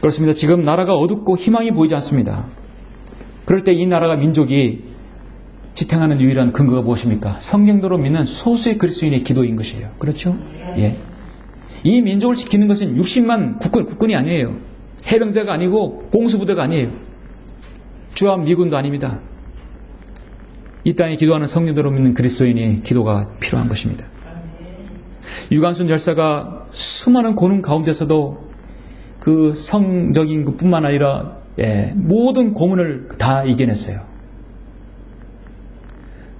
그렇습니다. 지금 나라가 어둡고 희망이 보이지 않습니다. 그럴 때 이 나라가 민족이 지탱하는 유일한 근거가 무엇입니까? 성경대로 믿는 소수의 그리스도인의 기도인 것이에요. 그렇죠? 예. 이 민족을 지키는 것은 60만 국군이 아니에요. 해병대가 아니고 공수부대가 아니에요. 주와 미군도 아닙니다. 이 땅에 기도하는 성경대로 믿는 그리스도인의 기도가 필요한 것입니다. 유관순 열사가 수많은 고문 가운데서도 그 성적인 것뿐만 아니라 모든 고문을 다 이겨냈어요.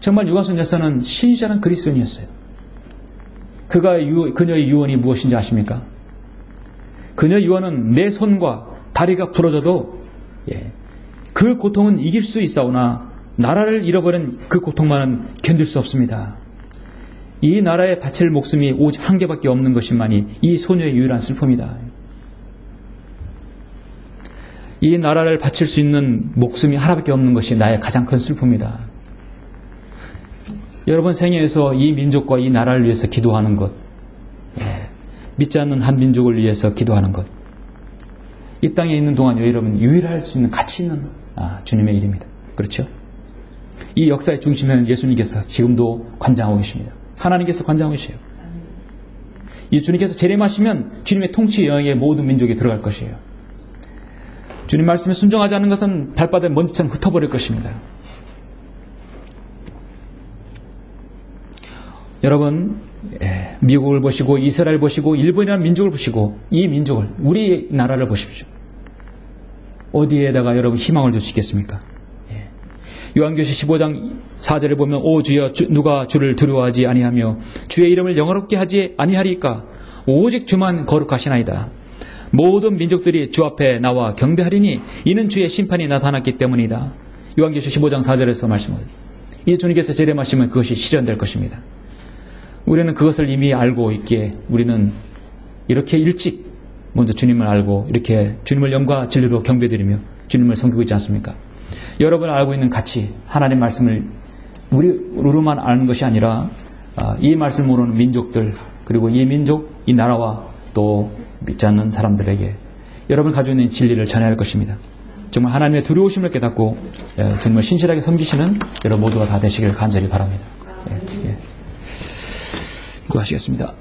정말 유관순 열사는 신실한 그리스도인이었어요. 그녀의 유언이 무엇인지 아십니까? 그녀 유언은 내 손과 다리가 부러져도 그 고통은 이길 수 있사오나 나라를 잃어버린 그 고통만은 견딜 수 없습니다. 이 나라에 바칠 목숨이 오직 한 개밖에 없는 것이만이 이 소녀의 유일한 슬픔이다. 이 나라를 바칠 수 있는 목숨이 하나밖에 없는 것이 나의 가장 큰 슬픔이다. 여러분 생애에서 이 민족과 이 나라를 위해서 기도하는 것, 믿지 않는 한 민족을 위해서 기도하는 것, 이 땅에 있는 동안 여러분 유일할 수 있는 가치 있는 주님의 일입니다. 그렇죠? 이 역사의 중심에는 예수님께서 지금도 관장하고 계십니다. 하나님께서 관장하고 계세요. 이 주님께서 재림하시면 주님의 통치 영역에 모든 민족이 들어갈 것이에요. 주님 말씀에 순종하지 않는 것은 발바닥에 먼지처럼 흩어버릴 것입니다. 여러분, 미국을 보시고 이스라엘 보시고 일본이라는 민족을 보시고 이 민족을, 우리 나라를 보십시오. 어디에다가 여러분 희망을 줄 수 있겠습니까? 요한계시 15장 4절에 보면 오 주여 누가 주를 두려워하지 아니하며 주의 이름을 영화롭게 하지 아니하리까 오직 주만 거룩하시나이다. 모든 민족들이 주 앞에 나와 경배하리니 이는 주의 심판이 나타났기 때문이다. 요한계시 15장 4절에서 말씀하셨습니다. 이 주님께서 재림하시면 그것이 실현될 것입니다. 우리는 그것을 이미 알고 있기에 우리는 이렇게 일찍 먼저 주님을 알고 이렇게 주님을 영과 진리로 경배드리며 주님을 섬기고 있지 않습니까? 여러분이 알고 있는 가치, 하나님 말씀을 우리로만 아는 것이 아니라 이 말씀을 모르는 민족들, 그리고 이 민족, 이 나라와 또 믿지 않는 사람들에게 여러분이 가지고 있는 진리를 전해야 할 것입니다. 정말 하나님의 두려우심을 깨닫고 주님을 신실하게 섬기시는 여러분 모두가 다 되시길 간절히 바랍니다. 기도하시겠습니다.